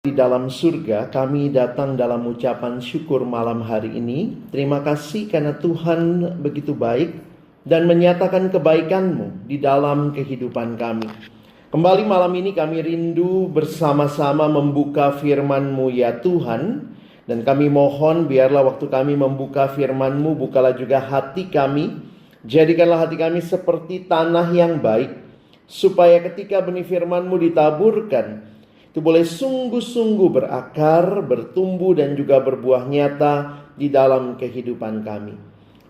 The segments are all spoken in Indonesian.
Di dalam surga, kami datang dalam ucapan syukur malam hari ini. Terima kasih karena Tuhan begitu baik dan menyatakan kebaikan-Mu di dalam kehidupan kami. Kembali malam ini kami rindu bersama-sama membuka firman-Mu ya Tuhan. Dan kami mohon biarlah waktu kami membuka firman-Mu, bukalah juga hati kami. Jadikanlah hati kami seperti tanah yang baik, supaya ketika benih firman-Mu ditaburkan, itu boleh sungguh-sungguh berakar, bertumbuh dan juga berbuah nyata di dalam kehidupan kami.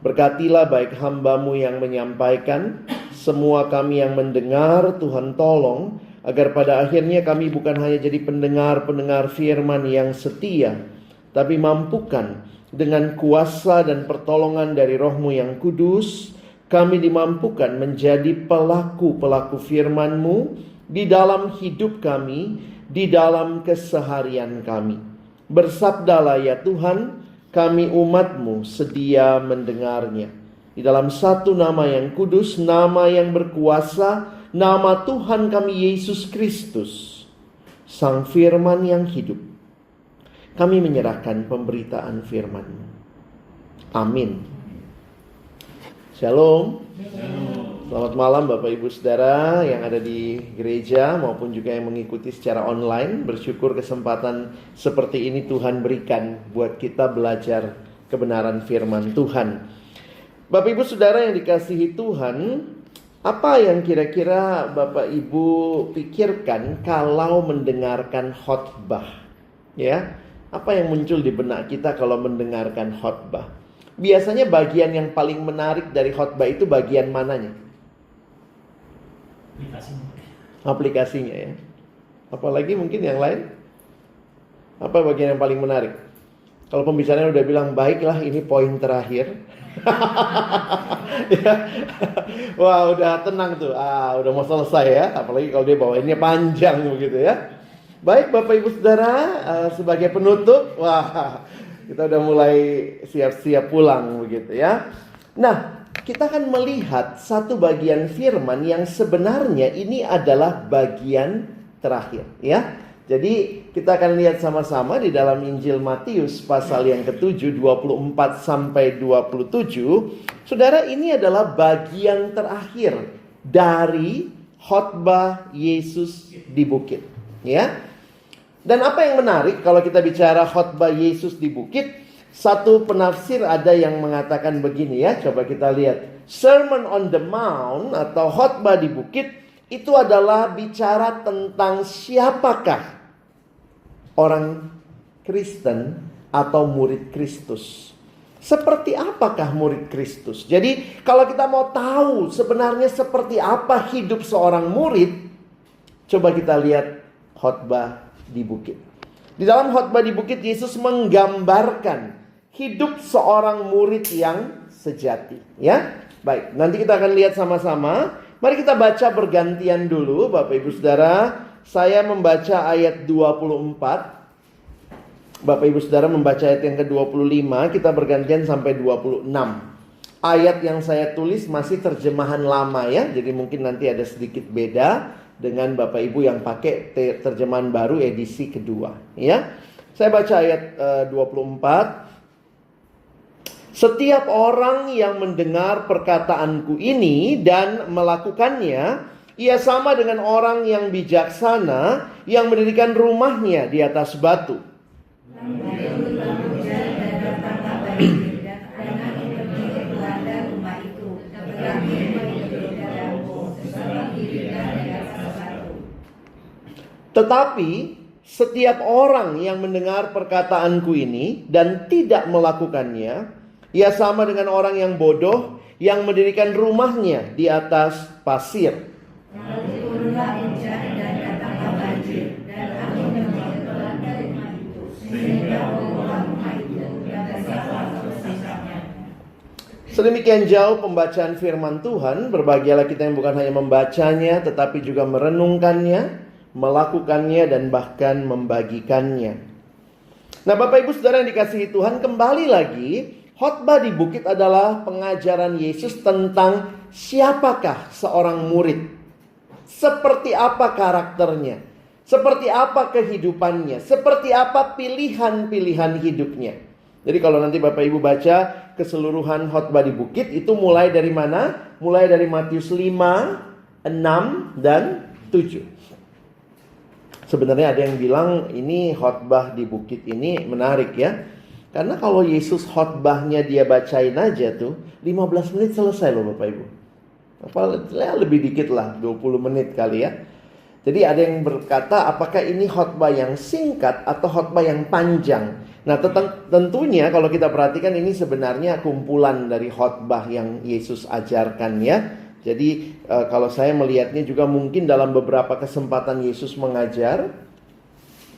Berkatilah baik hamba-Mu yang menyampaikan, semua kami yang mendengar. Tuhan tolong agar pada akhirnya kami bukan hanya jadi pendengar-pendengar firman yang setia, tapi mampukan dengan kuasa dan pertolongan dari Roh-Mu yang kudus, kami dimampukan menjadi pelaku-pelaku firman-Mu di dalam hidup kami, di dalam keseharian kami. Bersabdalah ya Tuhan, kami umat-Mu sedia mendengarnya. Di dalam satu nama yang kudus, nama yang berkuasa, nama Tuhan kami Yesus Kristus, Sang Firman yang hidup, kami menyerahkan pemberitaan firman-Mu. Amin. Shalom. Selamat malam Bapak Ibu Saudara yang ada di gereja maupun juga yang mengikuti secara online. Bersyukur kesempatan seperti ini Tuhan berikan buat kita belajar kebenaran firman Tuhan. Bapak Ibu Saudara yang dikasihi Tuhan, apa yang kira-kira Bapak Ibu pikirkan kalau mendengarkan khotbah? Ya, apa yang muncul di benak kita kalau mendengarkan khotbah? Biasanya bagian yang paling menarik dari khotbah itu bagian mananya? Aplikasinya ya. Apalagi mungkin yang lain? Apa bagian yang paling menarik? Kalau pembicaranya udah bilang, baiklah ini poin terakhir. Ya. Wah udah tenang tuh. Udah mau selesai ya. Apalagi kalau dia bawainnya panjang begitu ya. Baik Bapak Ibu Saudara, sebagai penutup, wah kita udah mulai siap-siap pulang begitu ya. Nah, kita akan melihat satu bagian firman yang sebenarnya ini adalah bagian terakhir ya. Jadi kita akan lihat sama-sama di dalam Injil Matius pasal yang ke-7 24 sampai 27. Saudara, ini adalah bagian terakhir dari khotbah Yesus di bukit ya. Dan apa yang menarik kalau kita bicara khotbah Yesus di bukit, satu penafsir ada yang mengatakan begini ya, coba kita lihat. Sermon on the Mount atau khotbah di bukit itu adalah bicara tentang siapakah orang Kristen atau murid Kristus. Seperti apakah murid Kristus? Jadi kalau kita mau tahu sebenarnya seperti apa hidup seorang murid, coba kita lihat khotbah di bukit. Di dalam khotbah di bukit, Yesus menggambarkan hidup seorang murid yang sejati ya. Baik, nanti kita akan lihat sama-sama. Mari kita baca bergantian dulu Bapak Ibu Saudara. Saya membaca ayat 24. Bapak Ibu Saudara membaca ayat yang ke-25. Kita bergantian sampai 26. Ayat yang saya tulis masih terjemahan lama ya. Jadi mungkin nanti ada sedikit beda dengan Bapak Ibu yang pakai terjemahan baru edisi kedua ya. Saya baca ayat 24. Setiap orang yang mendengar perkataanku ini dan melakukannya, ia sama dengan orang yang bijaksana yang mendirikan rumahnya di atas batu. Tetapi setiap orang yang mendengar perkataanku ini dan tidak melakukannya, ia sama dengan orang yang bodoh yang mendirikan rumahnya di atas pasir. Sedemikian jauh pembacaan firman Tuhan. Berbahagialah kita yang bukan hanya membacanya, tetapi juga merenungkannya, melakukannya dan bahkan membagikannya. Nah Bapak Ibu Saudara yang dikasihi Tuhan, kembali lagi khotbah di bukit adalah pengajaran Yesus tentang siapakah seorang murid, seperti apa karakternya, Seperti apa kehidupannya? Seperti apa pilihan-pilihan hidupnya? Jadi kalau nanti Bapak Ibu baca keseluruhan khotbah di bukit, itu mulai dari mana? Mulai dari Matius 5, 6, dan 7. Sebenarnya ada yang bilang ini khotbah di bukit ini menarik ya. Karena kalau Yesus khotbahnya dia bacain aja tuh 15 menit selesai loh Bapak Ibu. Lebih dikit lah, 20 menit kali ya. Jadi ada yang berkata apakah ini khotbah yang singkat atau khotbah yang panjang. Nah tentunya kalau kita perhatikan ini sebenarnya kumpulan dari khotbah yang Yesus ajarkan ya. Jadi kalau saya melihatnya juga mungkin dalam beberapa kesempatan Yesus mengajar.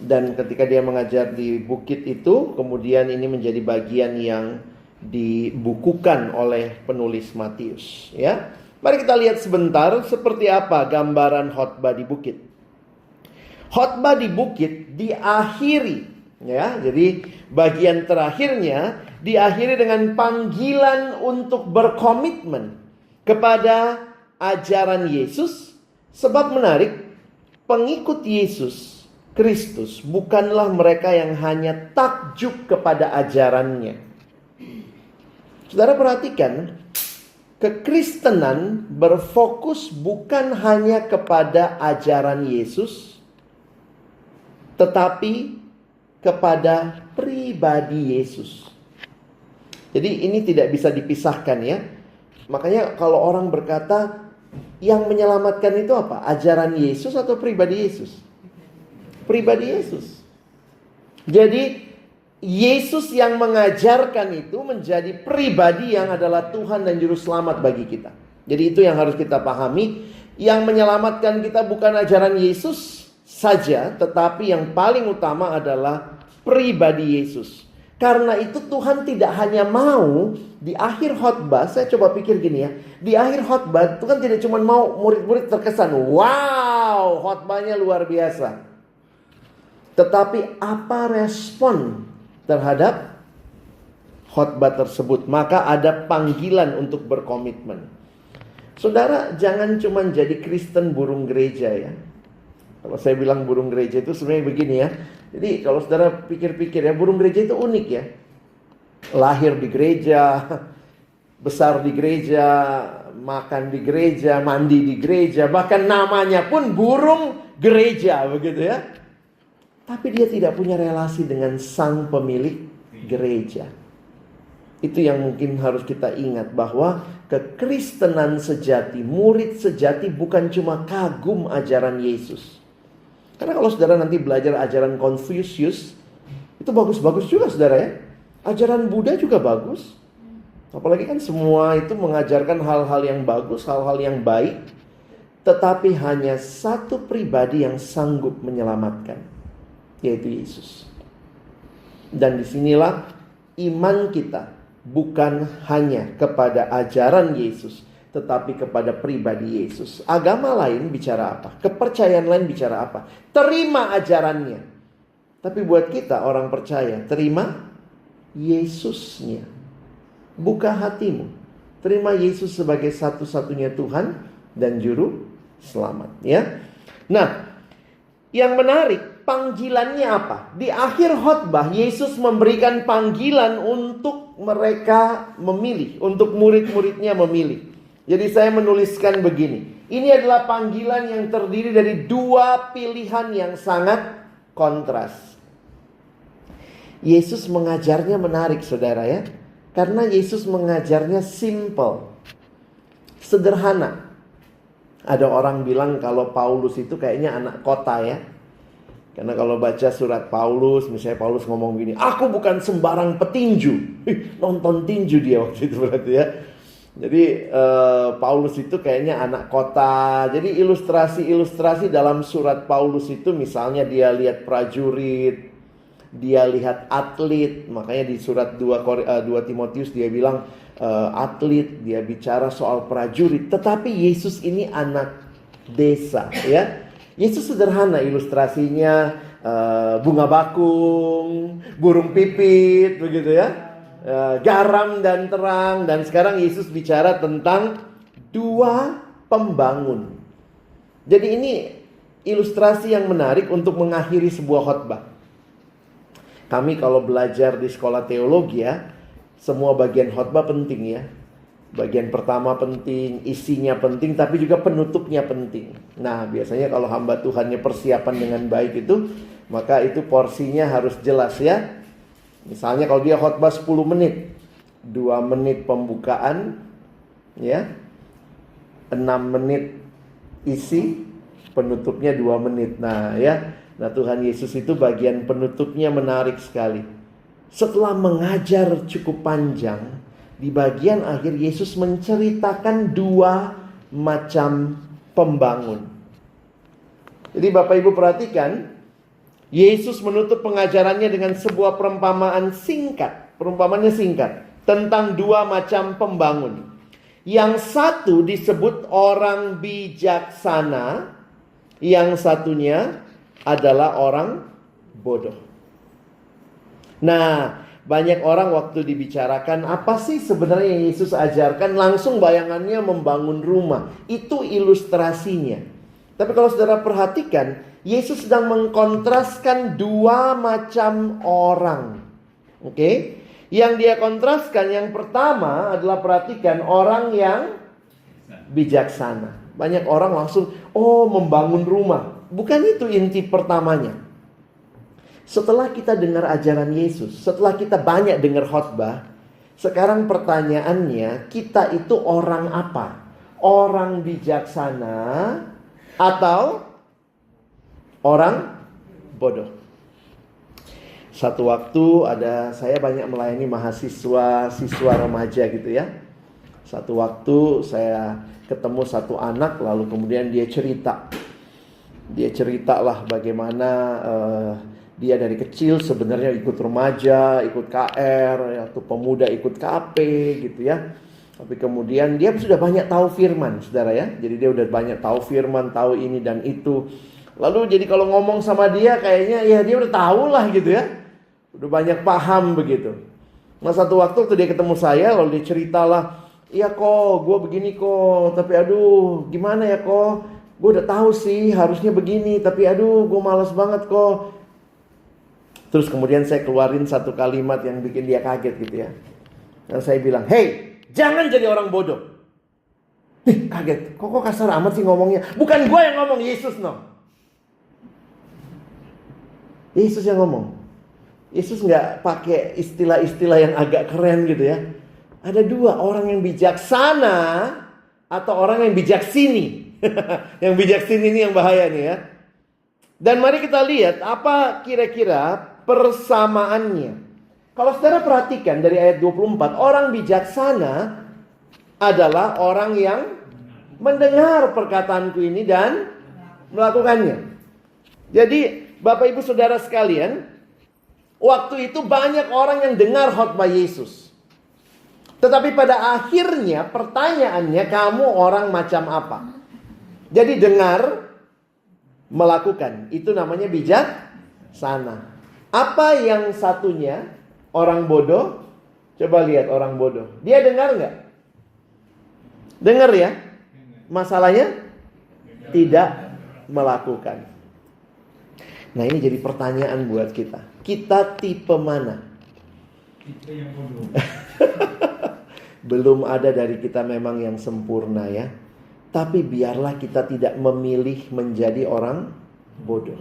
Dan ketika dia mengajar di bukit itu, kemudian ini menjadi bagian yang dibukukan oleh penulis Matius ya. Mari kita lihat sebentar seperti apa gambaran khotbah di bukit. Khotbah di bukit diakhiri ya. Jadi bagian terakhirnya diakhiri dengan panggilan untuk berkomitmen kepada ajaran Yesus. Sebab menarik, pengikut Yesus Kristus bukanlah mereka yang hanya takjub kepada ajarannya. Saudara perhatikan, kekristenan berfokus bukan hanya kepada ajaran Yesus, tetapi kepada pribadi Yesus. Jadi ini tidak bisa dipisahkan ya. Makanya kalau orang berkata yang menyelamatkan itu apa? Ajaran Yesus atau pribadi Yesus? Pribadi Yesus. Jadi Yesus yang mengajarkan itu menjadi pribadi yang adalah Tuhan dan Juru Selamat bagi kita. Jadi itu yang harus kita pahami. Yang menyelamatkan kita bukan ajaran Yesus saja, tetapi yang paling utama adalah pribadi Yesus. Karena itu Tuhan tidak hanya mau di akhir khotbah, saya coba pikir gini ya. Di akhir khotbah Tuhan tidak cuma mau murid-murid terkesan, wow khotbahnya luar biasa. Tetapi apa respon terhadap khotbah tersebut? Maka ada panggilan untuk berkomitmen. Saudara jangan cuma jadi Kristen burung gereja ya. Kalau saya bilang burung gereja itu sebenarnya begini ya. Jadi kalau saudara pikir-pikir ya, burung gereja itu unik ya. Lahir di gereja, besar di gereja, makan di gereja, mandi di gereja, bahkan namanya pun burung gereja begitu ya. Tapi dia tidak punya relasi dengan sang pemilik gereja. Itu yang mungkin harus kita ingat, bahwa kekristenan sejati, murid sejati bukan cuma kagum ajaran Yesus. Karena kalau saudara nanti belajar ajaran Confucius, itu bagus-bagus juga saudara ya. Ajaran Buddha juga bagus. Apalagi kan semua itu mengajarkan hal-hal yang bagus, hal-hal yang baik. Tetapi hanya satu pribadi yang sanggup menyelamatkan, yaitu Yesus. Dan disinilah iman kita bukan hanya kepada ajaran Yesus, tetapi kepada pribadi Yesus. Agama lain bicara apa? Kepercayaan lain bicara apa? Terima ajarannya. Tapi buat kita orang percaya, terima Yesusnya. Buka hatimu. Terima Yesus sebagai satu-satunya Tuhan dan Juru Selamat. Ya. Nah, yang menarik, panggilannya apa? Di akhir khotbah, Yesus memberikan panggilan untuk mereka memilih, untuk murid-muridnya memilih. Jadi saya menuliskan begini. Ini adalah panggilan yang terdiri dari dua pilihan yang sangat kontras. Yesus mengajarnya menarik saudara ya. Karena Yesus mengajarnya simple, sederhana. Ada orang bilang kalau Paulus itu kayaknya anak kota ya. Karena kalau baca surat Paulus, misalnya Paulus ngomong gini, aku bukan sembarang petinju. Nonton tinju dia waktu itu berarti ya. Jadi Paulus itu kayaknya anak kota. Jadi ilustrasi-ilustrasi dalam surat Paulus itu misalnya dia lihat prajurit, dia lihat atlet. Makanya di surat 2 Timotius dia bilang atlet, dia bicara soal prajurit. Tetapi Yesus ini anak desa ya. Yesus sederhana ilustrasinya, bunga bakung, burung pipit begitu ya. Garam dan terang. Dan sekarang Yesus bicara tentang dua pembangun. Jadi ini ilustrasi yang menarik untuk mengakhiri sebuah khotbah. Kami kalau belajar di sekolah teologi ya, semua bagian khotbah penting ya. Bagian pertama penting, isinya penting, tapi juga penutupnya penting. Nah, biasanya kalau hamba Tuhannya persiapan dengan baik itu, maka itu porsinya harus jelas ya. Misalnya kalau dia khotbah 10 menit, 2 menit pembukaan, ya, 6 menit isi, penutupnya 2 menit. Nah ya, nah Tuhan Yesus itu bagian penutupnya menarik sekali. Setelah mengajar cukup panjang, di bagian akhir Yesus menceritakan 2 macam pembangun. Jadi Bapak Ibu perhatikan, Yesus menutup pengajarannya dengan sebuah perumpamaan singkat. Perumpamannya singkat tentang 2 macam pembangun. Yang satu disebut orang bijaksana, yang satunya adalah orang bodoh. Nah, banyak orang waktu dibicarakan apa sih sebenarnya yang Yesus ajarkan, langsung bayangannya membangun rumah. Itu ilustrasinya. Tapi kalau saudara perhatikan, Yesus sedang mengkontraskan 2 macam orang. Oke? Yang dia kontraskan, yang pertama adalah perhatikan orang yang bijaksana. Banyak orang langsung, oh membangun rumah. Bukan itu inti pertamanya. Setelah kita dengar ajaran Yesus, setelah kita banyak dengar khotbah, sekarang pertanyaannya, kita itu orang apa? Orang bijaksana atau orang bodoh? Satu waktu saya banyak melayani mahasiswa, siswa remaja gitu ya. Satu waktu saya ketemu satu anak, lalu kemudian dia cerita. Dia ceritalah bagaimana dia dari kecil sebenarnya ikut remaja, ikut KR, atau pemuda ikut KP gitu ya. Tapi kemudian dia sudah banyak tahu firman, saudara ya. Jadi dia udah banyak tahu firman, tahu ini dan itu. Lalu jadi kalau ngomong sama dia kayaknya ya dia udah tahu lah gitu ya. Udah banyak paham begitu. Nah satu waktu dia ketemu saya, lalu dia ceritalah, iya kok gue begini kok, tapi aduh gimana ya kok, gue udah tahu sih harusnya begini, tapi aduh gue malas banget kok. Terus kemudian saya keluarin satu kalimat yang bikin dia kaget gitu ya. Dan saya bilang, hey, jangan jadi orang bodoh. Nih kaget, kok kasar amat sih ngomongnya. Bukan gue yang ngomong, Yesus no. Yesus yang ngomong. Yesus gak pakai istilah-istilah yang agak keren gitu ya. Ada 2, orang yang bijaksana atau orang yang bijaksini. Yang bijaksini ini yang bahaya nih ya. Dan mari kita lihat apa kira-kira persamaannya. Kalau saudara perhatikan dari ayat 24, orang bijaksana adalah orang yang mendengar perkataanku ini dan melakukannya. Jadi Bapak Ibu Saudara sekalian, waktu itu banyak orang yang dengar khotbah Yesus. Tetapi pada akhirnya pertanyaannya, kamu orang macam apa? Jadi dengar, melakukan, itu namanya bijaksana. Apa yang satunya? Orang bodoh. Coba lihat orang bodoh. Dia dengar nggak? Dengar ya. Masalahnya tidak melakukan. Nah ini jadi pertanyaan buat kita. Kita tipe mana? Kita yang bodoh. Belum ada dari kita memang yang sempurna ya. Tapi biarlah kita tidak memilih menjadi orang bodoh.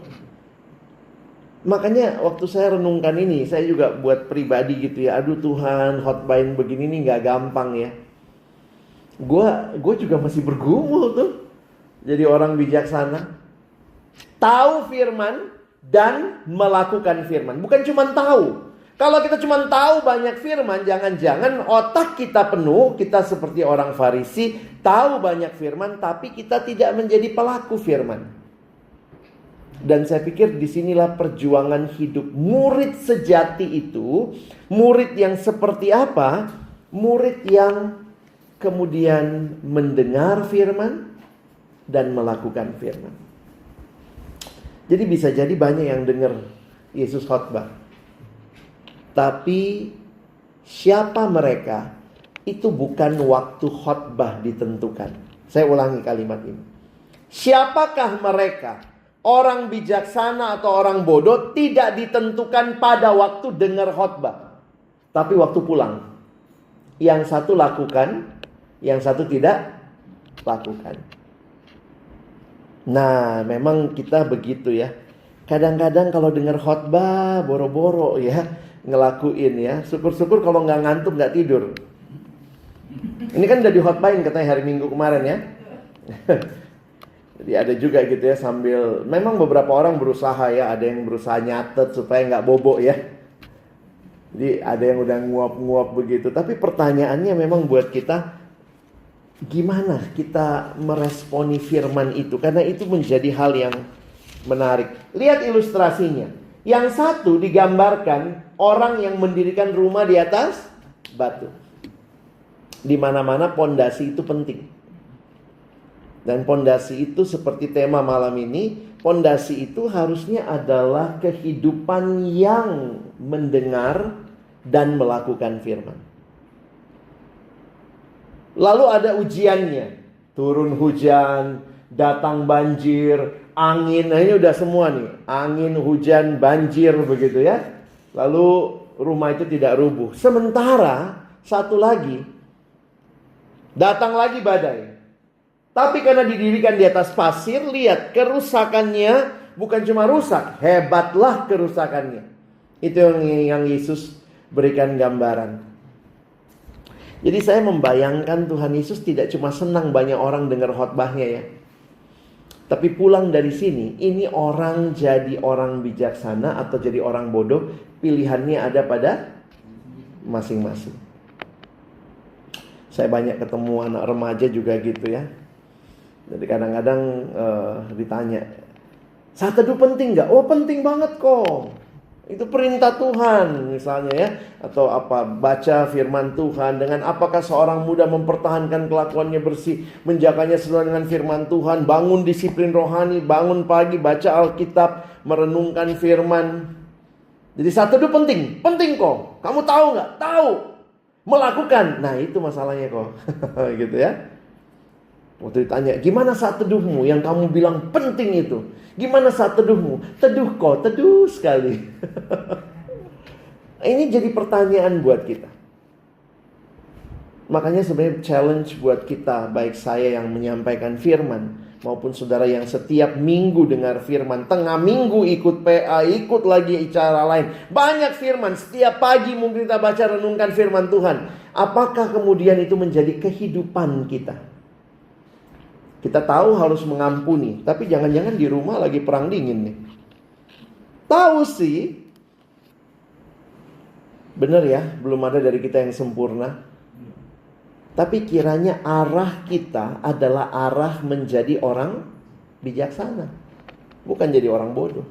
Makanya waktu saya renungkan ini, saya juga buat pribadi gitu ya. Aduh Tuhan, khotbahin begini nih gak gampang ya. Gue juga masih bergumul tuh. Jadi orang bijaksana. Tahu firman dan melakukan firman. Bukan cuma tahu. Kalau kita cuma tahu banyak firman, jangan-jangan otak kita penuh, kita seperti orang Farisi, tahu banyak firman, tapi kita tidak menjadi pelaku firman. Dan saya pikir disinilah perjuangan hidup murid sejati itu. Murid yang seperti apa? Murid yang kemudian mendengar firman dan melakukan firman. Jadi bisa jadi banyak yang dengar Yesus khotbah, tapi siapa mereka? Itu bukan waktu khotbah ditentukan. Saya ulangi kalimat ini. Siapakah mereka? Orang bijaksana atau orang bodoh tidak ditentukan pada waktu dengar khotbah, tapi waktu pulang. Yang satu lakukan, yang satu tidak lakukan. Nah, memang kita begitu ya. Kadang-kadang kalau dengar khotbah boro-boro ya ngelakuin ya. Syukur-syukur kalau nggak ngantuk nggak tidur. Ini kan udah dikhotbahin katanya hari Minggu kemarin ya. Jadi ada juga gitu ya sambil, memang beberapa orang berusaha ya, ada yang berusaha nyatet supaya nggak bobo ya. Jadi ada yang udah nguap-nguap begitu. Tapi pertanyaannya memang buat kita, gimana kita meresponi firman itu? Karena itu menjadi hal yang menarik. Lihat ilustrasinya. Yang satu digambarkan orang yang mendirikan rumah di atas batu. Di mana-mana pondasi itu penting. Dan pondasi itu seperti tema malam ini, pondasi itu harusnya adalah kehidupan yang mendengar dan melakukan firman. Lalu ada ujiannya, turun hujan, datang banjir, angin. Nah ini udah semua nih, angin, hujan, banjir begitu ya. Lalu rumah itu tidak rubuh. Sementara satu lagi, datang lagi badai. Tapi karena didirikan di atas pasir, lihat kerusakannya bukan cuma rusak, hebatlah kerusakannya. Itu yang Yesus berikan gambaran. Jadi saya membayangkan Tuhan Yesus tidak cuma senang banyak orang dengar khotbahnya ya. Tapi pulang dari sini, ini orang jadi orang bijaksana atau jadi orang bodoh, pilihannya ada pada masing-masing. Saya banyak ketemu anak remaja juga gitu ya. Jadi kadang-kadang ditanya, saat teduh penting gak? Oh penting banget kok. Itu perintah Tuhan misalnya ya. Atau apa, baca firman Tuhan. Dengan apakah seorang muda mempertahankan kelakuannya bersih, menjaganya sesuai dengan firman Tuhan, bangun disiplin rohani, bangun pagi, baca Alkitab, merenungkan firman. Jadi saat teduh penting. Penting kok. Kamu tahu gak? Tahu. Melakukan. Nah itu masalahnya kok. Gitu ya. Waktu ditanya, gimana saat teduhmu yang kamu bilang penting itu? Gimana saat teduhmu? Teduh kok, teduh sekali. Ini jadi pertanyaan buat kita. Makanya sebenarnya challenge buat kita, baik saya yang menyampaikan firman, maupun saudara yang setiap minggu dengar firman, tengah minggu ikut PA, ikut lagi acara lain. Banyak firman, setiap pagi mungkin kita baca renungkan firman Tuhan. Apakah kemudian itu menjadi kehidupan kita? Kita tahu harus mengampuni, tapi jangan-jangan di rumah lagi perang dingin nih. Tahu sih, benar ya, belum ada dari kita yang sempurna. Tapi kiranya arah kita adalah arah menjadi orang bijaksana, bukan jadi orang bodoh.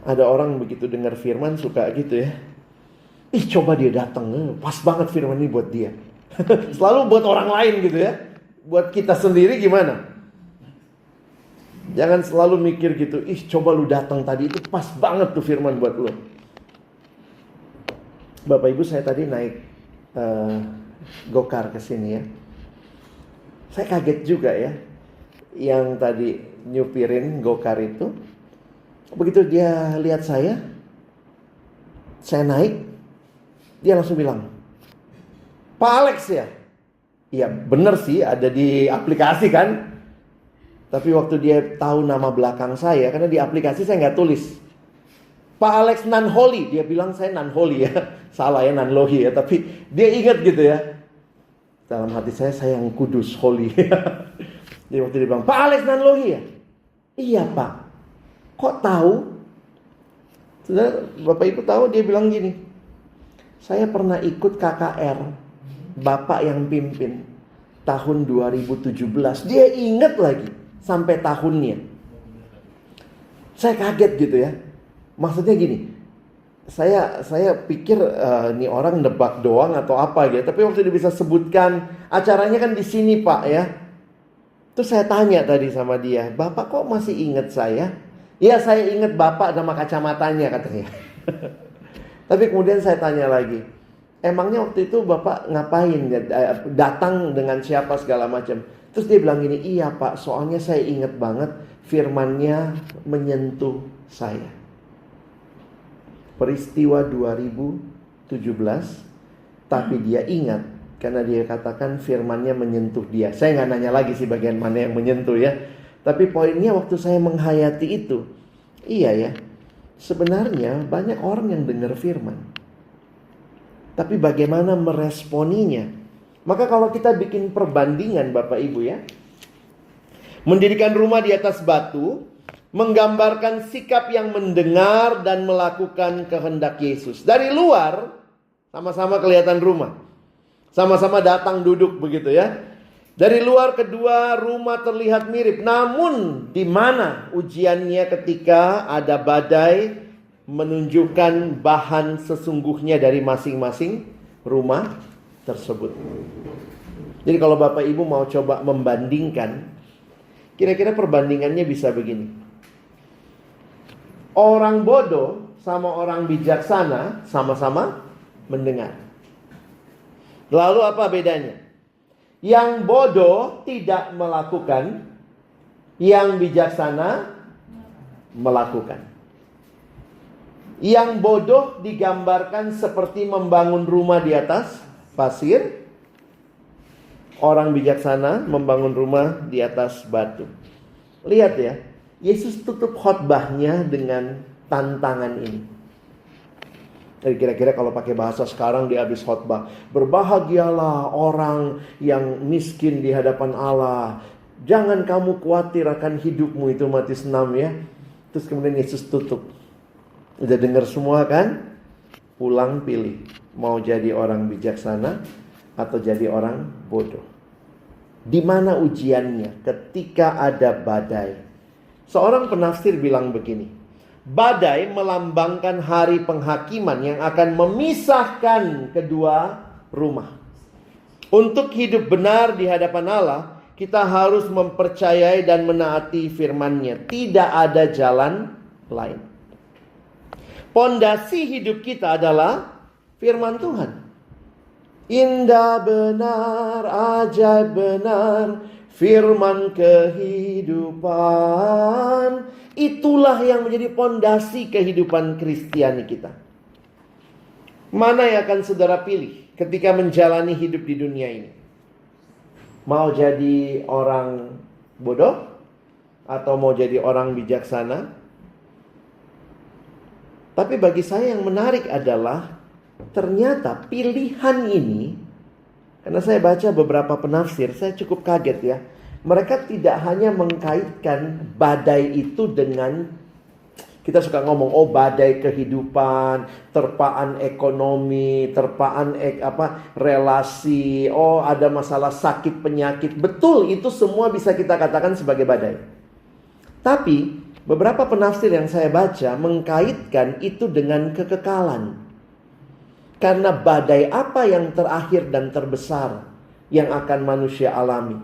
Ada orang begitu dengar firman suka gitu ya. Ih coba dia datang, pas banget firman ini buat dia. Selalu buat orang lain gitu ya. Buat kita sendiri gimana? Jangan selalu mikir gitu, ih coba lu datang tadi itu pas banget tuh firman buat lu. Bapak Ibu, saya tadi naik gokar ke sini ya. Saya kaget juga ya. Yang tadi nyupirin gokar itu, begitu dia lihat saya naik, dia langsung bilang, Pak Alex ya? Iya bener sih ada di aplikasi kan. Tapi waktu dia tahu nama belakang saya, karena di aplikasi saya nggak tulis Pak Alex Nanholi, dia bilang saya Nanholi ya. Salah ya, Nanlohi ya. Tapi dia ingat gitu ya. Dalam hati saya yang kudus, holy. Jadi waktu dia bilang Pak Alex Nanlohi ya. Iya Pak. Kok tahu? Saudara, Bapak Ibu tahu, dia bilang gini, saya pernah ikut KKR Bapak yang pimpin tahun 2017. Dia ingat lagi sampai tahunnya. Saya kaget gitu ya. Maksudnya gini, saya pikir ini orang nebak doang atau apa gitu. Tapi waktu dia bisa sebutkan acaranya kan di sini Pak ya. Terus saya tanya tadi sama dia, Bapak kok masih ingat saya? Ya saya ingat Bapak sama kacamatanya katanya. Tapi kemudian saya tanya lagi, emangnya waktu itu Bapak ngapain? Datang dengan siapa segala macam? Terus dia bilang gini, iya Pak, soalnya saya ingat banget firman-Nya menyentuh saya. Peristiwa 2017, tapi dia ingat karena dia katakan firman-Nya menyentuh dia. Saya nggak nanya lagi sih bagian mana yang menyentuh ya. Tapi poinnya waktu saya menghayati itu, iya ya, sebenarnya banyak orang yang dengar firman, tapi bagaimana meresponinya. Maka kalau kita bikin perbandingan Bapak Ibu ya, mendirikan rumah di atas batu menggambarkan sikap yang mendengar dan melakukan kehendak Yesus. Dari luar sama-sama kelihatan rumah, sama-sama datang duduk begitu ya. Dari luar kedua rumah terlihat mirip, namun di mana ujiannya ketika ada badai menunjukkan bahan sesungguhnya dari masing-masing rumah tersebut. Jadi kalau Bapak Ibu mau coba membandingkan, kira-kira perbandingannya bisa begini. Orang bodoh sama orang bijaksana sama-sama mendengar. Lalu apa bedanya? Yang bodoh tidak melakukan, yang bijaksana melakukan. Yang bodoh digambarkan seperti membangun rumah di atas pasir. Orang bijaksana membangun rumah di atas batu. Lihat ya, Yesus tutup khotbahnya dengan tantangan ini. Jadi kira-kira kalau pakai bahasa sekarang di habis khotbah, berbahagialah orang yang miskin di hadapan Allah. Jangan kamu khawatir akan hidupmu, itu Matius 6 ya. Terus kemudian Yesus tutup. Udah dengar semua kan? Pulang pilih. Mau jadi orang bijaksana atau jadi orang bodoh. Di mana ujiannya? Ketika ada badai. Seorang penafsir bilang begini, badai melambangkan hari penghakiman yang akan memisahkan kedua rumah. Untuk hidup benar di hadapan Allah, kita harus mempercayai dan menaati firman-Nya. Tidak ada jalan lain. Pondasi hidup kita adalah firman Tuhan. Indah benar, ajaib benar, firman kehidupan. Itulah yang menjadi pondasi kehidupan Kristiani kita. Mana yang akan saudara pilih ketika menjalani hidup di dunia ini? Mau jadi orang bodoh atau mau jadi orang bijaksana? Tapi bagi saya yang menarik adalah ternyata pilihan ini, karena saya baca beberapa penafsir, saya cukup kaget ya. Mereka tidak hanya mengkaitkan badai itu dengan, kita suka ngomong, oh badai kehidupan, terpaan ekonomi, terpaan relasi, oh ada masalah sakit penyakit. Betul, itu semua bisa kita katakan sebagai badai. Tapi beberapa penafsir yang saya baca mengkaitkan itu dengan kekekalan. Karena badai apa yang terakhir dan terbesar yang akan manusia alami?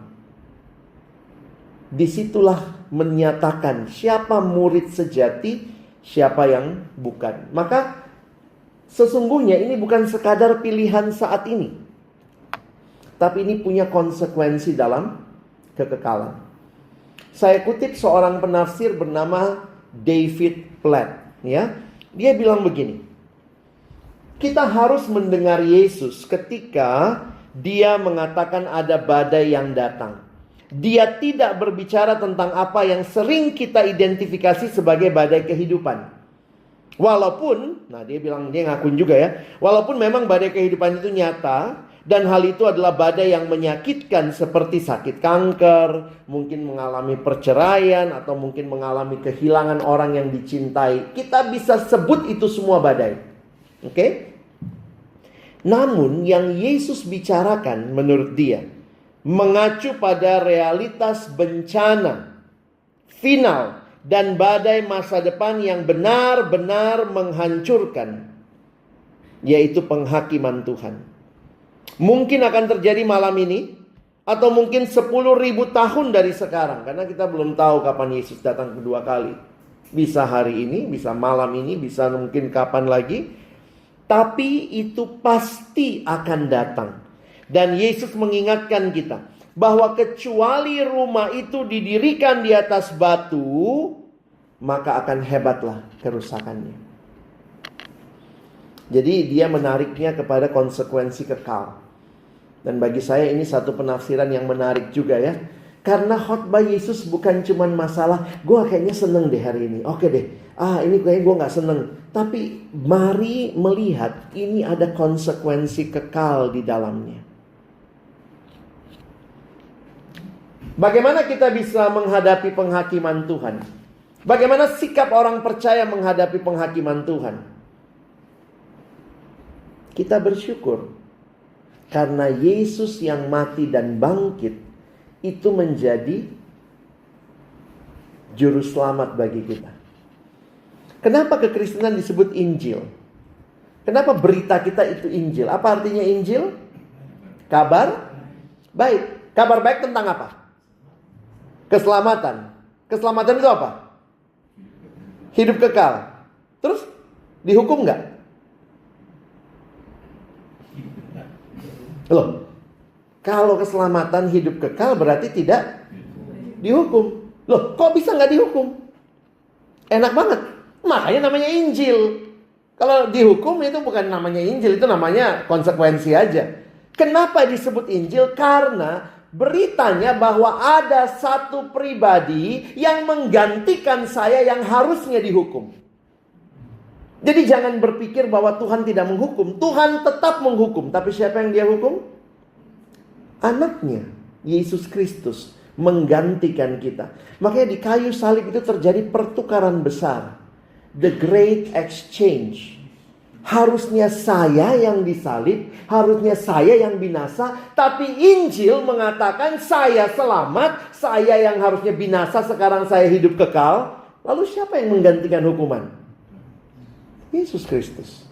Disitulah menyatakan siapa murid sejati, siapa yang bukan. Maka sesungguhnya ini bukan sekadar pilihan saat ini, tapi ini punya konsekuensi dalam kekekalan. Saya kutip seorang penafsir bernama David Platt, ya. Dia bilang begini, kita harus mendengar Yesus ketika dia mengatakan ada badai yang datang. Dia tidak berbicara tentang apa yang sering kita identifikasi sebagai badai kehidupan. Walaupun, dia ngakuin juga ya, walaupun memang badai kehidupan itu nyata, dan hal itu adalah badai yang menyakitkan seperti sakit kanker, mungkin mengalami perceraian, atau mungkin mengalami kehilangan orang yang dicintai. Kita bisa sebut itu semua badai. Oke? Namun yang Yesus bicarakan menurut dia mengacu pada realitas bencana final dan badai masa depan yang benar-benar menghancurkan, yaitu penghakiman Tuhan. Mungkin akan terjadi malam ini, atau mungkin 10.000 tahun dari sekarang, karena kita belum tahu kapan Yesus datang kedua kali. Bisa hari ini, bisa malam ini, bisa mungkin kapan lagi. Tapi itu pasti akan datang. Dan Yesus mengingatkan kita, bahwa kecuali rumah itu didirikan di atas batu, maka akan hebatlah kerusakannya. Jadi dia menariknya kepada konsekuensi kekal. Dan bagi saya ini satu penafsiran yang menarik juga ya. Karena khotbah Yesus bukan cuma masalah, gue kayaknya seneng deh hari ini. Oke deh, ini kayaknya gue gak seneng. Tapi mari melihat ini ada konsekuensi kekal di dalamnya. Bagaimana kita bisa menghadapi penghakiman Tuhan? Bagaimana sikap orang percaya menghadapi penghakiman Tuhan? Kita bersyukur karena Yesus yang mati dan bangkit itu menjadi juru selamat bagi kita. Kenapa kekristenan disebut Injil? Kenapa berita kita itu Injil? Apa artinya Injil? Kabar baik. Kabar baik tentang apa? Keselamatan. Keselamatan itu apa? Hidup kekal. Terus dihukum nggak? Loh, kalau keselamatan hidup kekal berarti tidak dihukum. Loh, kok bisa nggak dihukum? Enak banget. Makanya namanya Injil. Kalau dihukum itu bukan namanya Injil, itu namanya konsekuensi aja. Kenapa disebut Injil? Karena beritanya bahwa ada satu pribadi yang menggantikan saya yang harusnya dihukum. Jadi jangan berpikir bahwa Tuhan tidak menghukum. Tuhan tetap menghukum. Tapi siapa yang dia hukum? Anaknya, Yesus Kristus, menggantikan kita. Makanya di kayu salib itu terjadi pertukaran besar. The Great Exchange. Harusnya saya yang disalib, harusnya saya yang binasa. Tapi Injil mengatakan saya selamat, saya yang harusnya binasa, sekarang saya hidup kekal. Lalu siapa yang menggantikan hukuman? Yesus Kristus.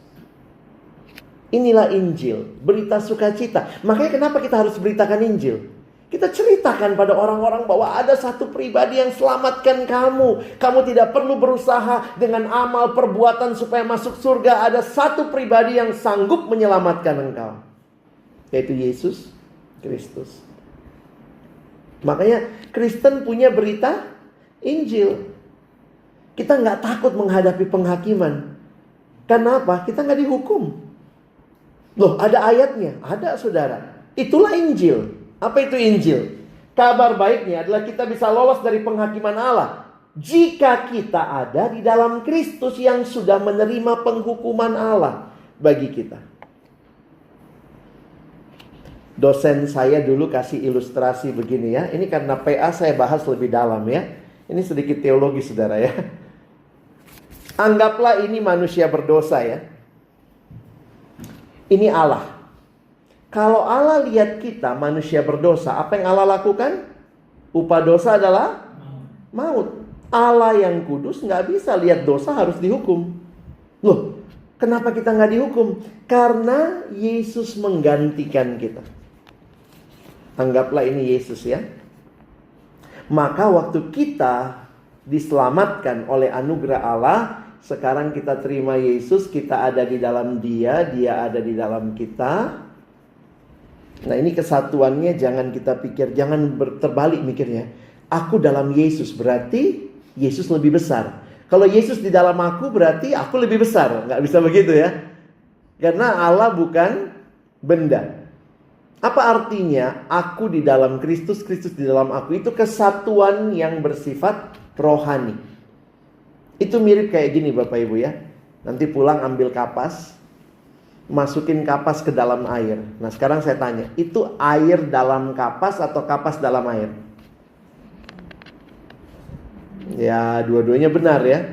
Inilah Injil, berita sukacita. Makanya kenapa kita harus beritakan Injil? Kita ceritakan pada orang-orang bahwa ada satu pribadi yang selamatkan kamu. Kamu tidak perlu berusaha dengan amal perbuatan supaya masuk surga. Ada satu pribadi yang sanggup menyelamatkan engkau, yaitu Yesus Kristus. Makanya Kristen punya berita Injil. Kita gak takut menghadapi penghakiman. Kenapa? Kita gak dihukum. Loh, ada ayatnya? Ada, saudara. Itulah Injil. Apa itu Injil? Kabar baiknya adalah kita bisa lolos dari penghakiman Allah jika kita ada di dalam Kristus yang sudah menerima penghukuman Allah bagi kita. Dosen saya dulu kasih ilustrasi begini ya. Ini karena PA saya bahas lebih dalam ya. Ini sedikit teologi, saudara ya. Anggaplah ini manusia berdosa ya. Ini Allah. Kalau Allah lihat kita manusia berdosa, apa yang Allah lakukan? Upah dosa adalah maut. Allah yang kudus gak bisa lihat dosa harus dihukum. Loh, kenapa kita gak dihukum? Karena Yesus menggantikan kita. Anggaplah ini Yesus ya. Maka waktu kita diselamatkan oleh anugerah Allah, sekarang kita terima Yesus, kita ada di dalam Dia, Dia ada di dalam kita. Nah, ini kesatuannya jangan kita pikir, jangan terbalik mikirnya. Aku dalam Yesus berarti Yesus lebih besar. Kalau Yesus di dalam aku berarti aku lebih besar. Nggak bisa begitu ya. Karena Allah bukan benda. Apa artinya aku di dalam Kristus, Kristus di dalam aku? Itu kesatuan yang bersifat rohani. Itu mirip kayak gini Bapak Ibu ya. Nanti pulang ambil kapas, masukin kapas ke dalam air. Nah sekarang saya tanya, itu air dalam kapas atau kapas dalam air? Ya dua-duanya benar ya.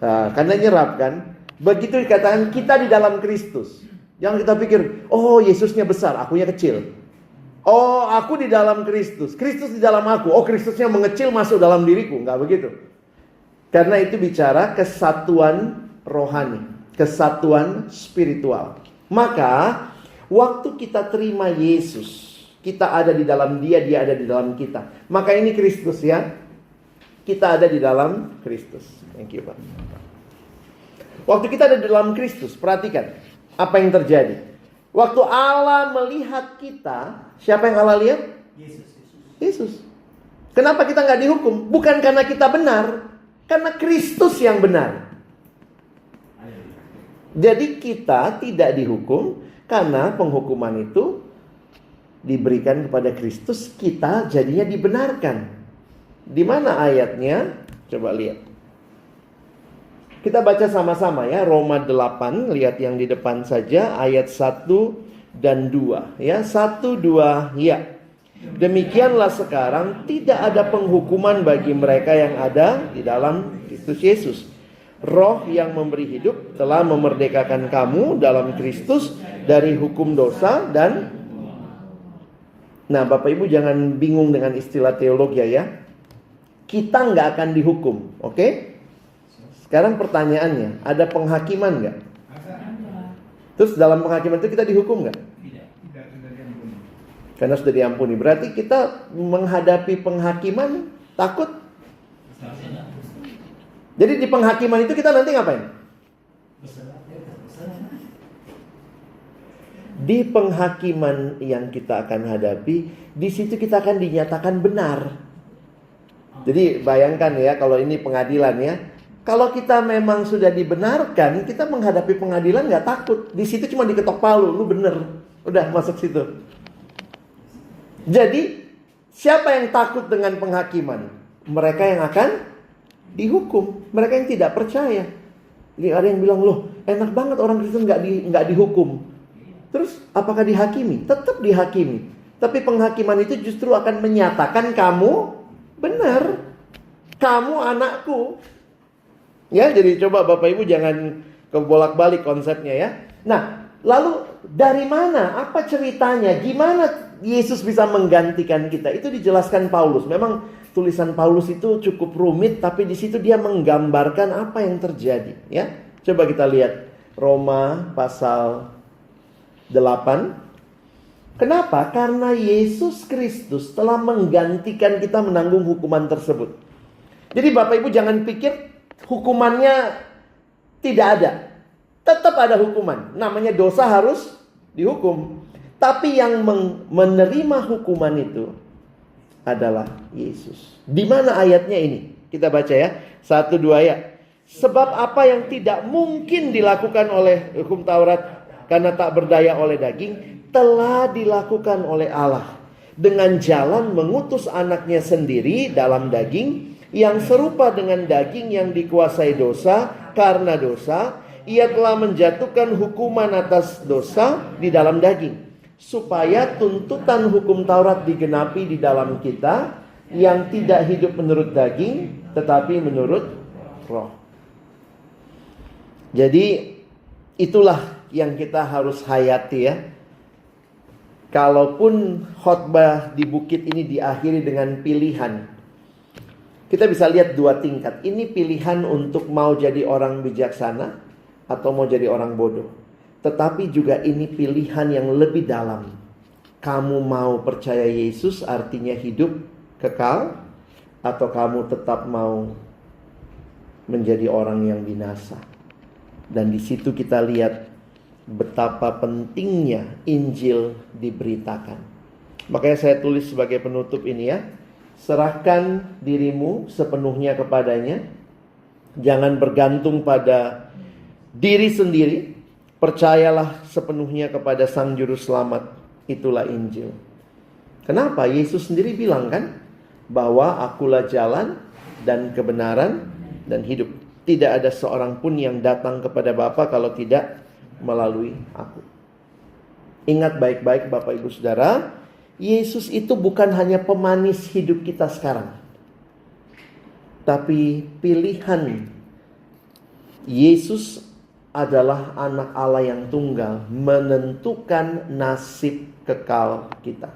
Nah, karena nyerap kan. Begitu dikatakan kita di dalam Kristus. Jangan kita pikir, oh Yesusnya besar, akunya kecil. Oh aku di dalam Kristus, Kristus di dalam aku. Oh Kristusnya mengecil masuk dalam diriku. Enggak begitu. Karena itu bicara kesatuan rohani, kesatuan spiritual. Maka waktu kita terima Yesus, kita ada di dalam Dia, Dia ada di dalam kita. Maka ini Kristus ya. Kita ada di dalam Kristus. Thank you Pak. Waktu kita ada di dalam Kristus, perhatikan apa yang terjadi. Waktu Allah melihat kita, siapa yang Allah lihat? Yesus. Kenapa kita nggak dihukum? Bukan karena kita benar, karena Kristus yang benar. Jadi kita tidak dihukum karena penghukuman itu diberikan kepada Kristus, kita jadinya dibenarkan. Di mana ayatnya? Coba lihat. Kita baca sama-sama ya, Roma 8, lihat yang di depan saja, ayat 1 dan 2 ya. 1, 2, ya. Demikianlah sekarang tidak ada penghukuman bagi mereka yang ada di dalam Kristus Yesus. Roh yang memberi hidup telah memerdekakan kamu dalam Kristus dari hukum dosa dan... Nah, Bapak Ibu jangan bingung dengan istilah teologi ya. Kita nggak akan dihukum, oke? Sekarang pertanyaannya, ada penghakiman nggak? Terus dalam penghakiman itu kita dihukum nggak? Tidak, sudah diampuni. Karena sudah diampuni. Berarti kita menghadapi penghakiman takut? Jadi di penghakiman itu kita nanti ngapain? Di penghakiman yang kita akan hadapi, di situ kita akan dinyatakan benar. Jadi bayangkan ya, kalau ini pengadilan ya. Kalau kita memang sudah dibenarkan, kita menghadapi pengadilan nggak takut. Di situ cuma diketok palu, lu bener, udah masuk situ. Jadi siapa yang takut dengan penghakiman? Mereka yang akan dihukum, mereka yang tidak percaya. Jadi ada yang bilang, loh enak banget orang Kristen nggak dihukum. Terus apakah dihakimi? Tetap dihakimi. Tapi penghakiman itu justru akan menyatakan kamu benar, kamu anakku. Ya, jadi coba Bapak Ibu jangan kebolak-balik konsepnya ya. Nah, lalu dari mana? Apa ceritanya? Gimana Yesus bisa menggantikan kita? Itu dijelaskan Paulus. Memang tulisan Paulus itu cukup rumit, tapi di situ dia menggambarkan apa yang terjadi. Ya, coba kita lihat Roma pasal 8. Kenapa? Karena Yesus Kristus telah menggantikan kita menanggung hukuman tersebut. Jadi Bapak Ibu jangan pikir hukumannya tidak ada. Tetap ada hukuman. Namanya dosa harus dihukum. Tapi yang menerima hukuman itu adalah Yesus. Di mana ayatnya ini? Kita baca ya. 1, 2 ya. Sebab apa yang tidak mungkin dilakukan oleh hukum Taurat karena tak berdaya oleh daging, telah dilakukan oleh Allah dengan jalan mengutus anaknya sendiri dalam daging, yang serupa dengan daging yang dikuasai dosa. Karena dosa, ia telah menjatuhkan hukuman atas dosa di dalam daging, supaya tuntutan hukum Taurat digenapi di dalam kita, yang tidak hidup menurut daging, tetapi menurut roh. Jadi itulah yang kita harus hayati ya. Kalaupun khotbah di bukit ini diakhiri dengan pilihan, kita bisa lihat 2 tingkat. Ini pilihan untuk mau jadi orang bijaksana atau mau jadi orang bodoh. Tetapi juga ini pilihan yang lebih dalam. Kamu mau percaya Yesus artinya hidup kekal, atau kamu tetap mau menjadi orang yang binasa. Dan di situ kita lihat betapa pentingnya Injil diberitakan. Makanya saya tulis sebagai penutup ini ya. Serahkan dirimu sepenuhnya kepadanya. Jangan bergantung pada diri sendiri. Percayalah sepenuhnya kepada Sang Juru Selamat. Itulah Injil. Kenapa? Yesus sendiri bilang kan, bahwa akulah jalan dan kebenaran dan hidup. Tidak ada seorang pun yang datang kepada Bapa kalau tidak melalui aku. Ingat baik-baik Bapak Ibu Saudara, Yesus itu bukan hanya pemanis hidup kita sekarang, tapi pilihan. Yesus adalah anak Allah yang tunggal, menentukan nasib kekal kita.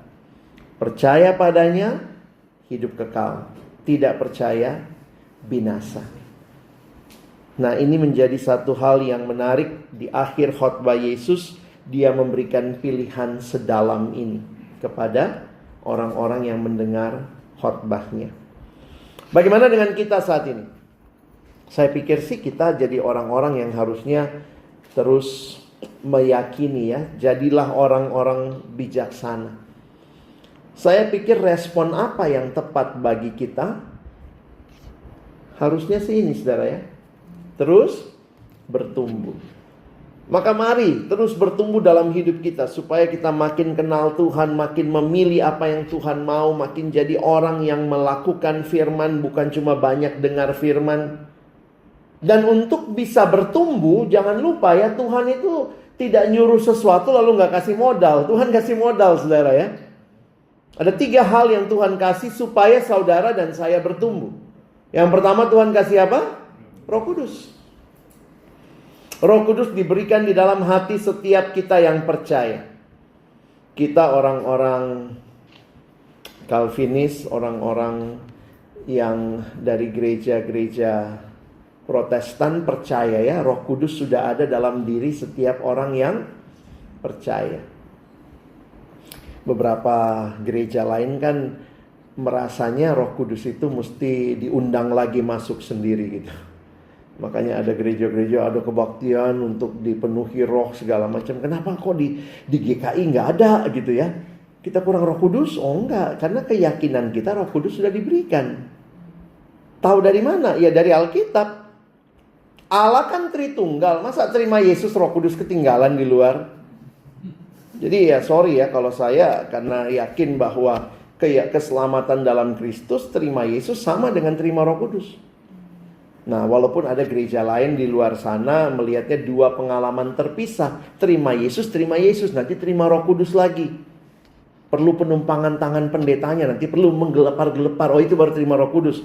Percaya padanya, hidup kekal. Tidak percaya, binasa. Nah, ini menjadi satu hal yang menarik. Di akhir khotbah Yesus, dia memberikan pilihan sedalam ini kepada orang-orang yang mendengar khotbahnya. Bagaimana dengan kita saat ini? Saya pikir sih kita jadi orang-orang yang harusnya terus meyakini ya. Jadilah orang-orang bijaksana. Saya pikir respon apa yang tepat bagi kita? Harusnya sih ini saudara ya. Terus bertumbuh. Maka mari terus bertumbuh dalam hidup kita, supaya kita makin kenal Tuhan, makin memilih apa yang Tuhan mau, makin jadi orang yang melakukan firman, bukan cuma banyak dengar firman. Dan untuk bisa bertumbuh, jangan lupa ya, Tuhan itu tidak nyuruh sesuatu lalu gak kasih modal. Tuhan kasih modal saudara ya. Ada 3 hal yang Tuhan kasih supaya saudara dan saya bertumbuh. Yang pertama, Tuhan kasih apa? Roh Kudus. Roh Kudus diberikan di dalam hati setiap kita yang percaya. Kita orang-orang Calvinis, orang-orang yang dari gereja-gereja Protestan percaya ya, Roh Kudus sudah ada dalam diri setiap orang yang percaya. Beberapa gereja lain kan merasanya Roh Kudus itu mesti diundang lagi masuk sendiri gitu. Makanya ada gereja-gereja, ada kebaktian untuk dipenuhi roh segala macam. Kenapa kok di GKI nggak ada gitu ya? Kita kurang Roh Kudus? Oh enggak, karena keyakinan kita Roh Kudus sudah diberikan. Tahu dari mana? Ya dari Alkitab. Allah kan Tritunggal, masa terima Yesus Roh Kudus ketinggalan di luar? Jadi ya sorry ya kalau saya, karena yakin bahwa keselamatan dalam Kristus, terima Yesus sama dengan terima Roh Kudus. Nah, walaupun ada gereja lain di luar sana melihatnya 2 pengalaman terpisah. Terima Yesus, nanti terima Roh Kudus lagi. Perlu penumpangan tangan pendetanya, nanti perlu menggelepar-gelepar. Oh itu baru terima Roh Kudus.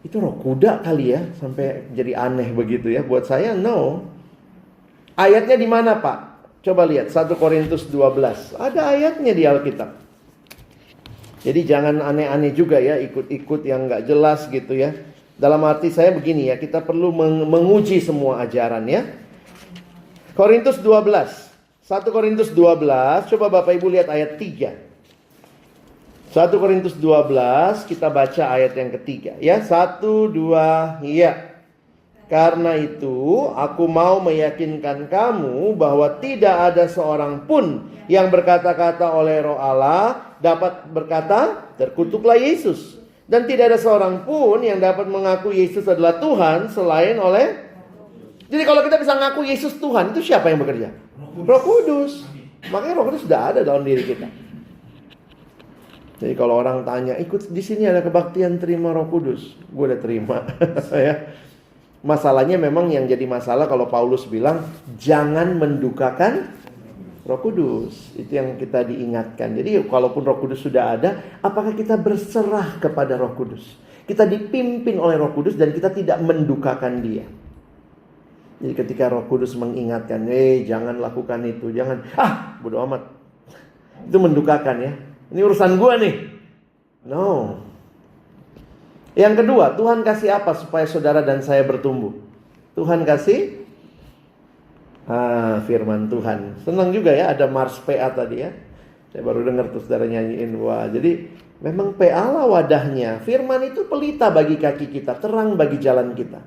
Itu roh kuda kali ya, sampai jadi aneh begitu ya. Buat saya no. Ayatnya di mana Pak? Coba lihat 1 Korintus 12. Ada ayatnya di Alkitab. Jadi jangan aneh-aneh juga ya, ikut-ikut yang gak jelas gitu ya. Dalam arti saya begini ya, kita perlu menguji semua ajaran ya. Korintus 12. 1 Korintus 12, coba Bapak Ibu lihat ayat 3. 1 Korintus 12, kita baca ayat yang ketiga ya. 1, 2, ya. Karena itu aku mau meyakinkan kamu bahwa tidak ada seorang pun yang berkata-kata oleh Roh Allah dapat berkata, terkutuklah Yesus. Dan tidak ada seorang pun yang dapat mengaku Yesus adalah Tuhan selain oleh. Jadi kalau kita bisa mengaku Yesus Tuhan, itu siapa yang bekerja? Roh Kudus. Makanya Roh Kudus sudah ada dalam diri kita. Jadi kalau orang tanya, ikut di sini ada kebaktian terima Roh Kudus, gue udah terima. Ya. Masalahnya memang yang jadi masalah kalau Paulus bilang jangan mendukakan Roh Kudus. Itu yang kita diingatkan. Jadi kalaupun Roh Kudus sudah ada, apakah kita berserah kepada Roh Kudus? Kita dipimpin oleh Roh Kudus dan kita tidak mendukakan Dia. Jadi ketika Roh Kudus mengingatkan, jangan lakukan itu, jangan, bodo amat. Itu mendukakan ya. Ini urusan gua nih. No. Yang kedua, Tuhan kasih apa supaya saudara dan saya bertumbuh? Tuhan kasih firman Tuhan. Senang juga ya, ada Mars PA tadi ya. Saya baru dengar tuh saudara nyanyiin. Wah, jadi memang PA lah wadahnya. Firman itu pelita bagi kaki kita, terang bagi jalan kita.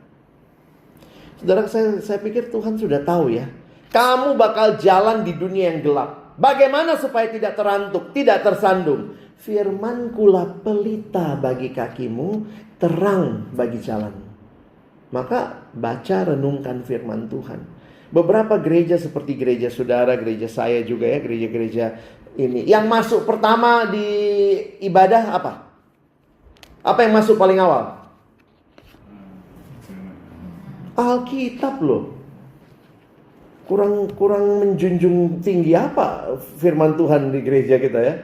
Saudara, saya pikir Tuhan sudah tahu ya. Kamu bakal jalan di dunia yang gelap. Bagaimana supaya tidak terantuk, tidak tersandung? Firman-Kulah pelita bagi kakimu, terang bagi jalanmu. Maka baca, renungkan firman Tuhan. Beberapa gereja seperti gereja saudara, gereja saya juga ya, gereja-gereja ini. Yang masuk pertama di ibadah apa? Apa yang masuk paling awal? Alkitab loh. Kurang menjunjung tinggi apa firman Tuhan di gereja kita ya?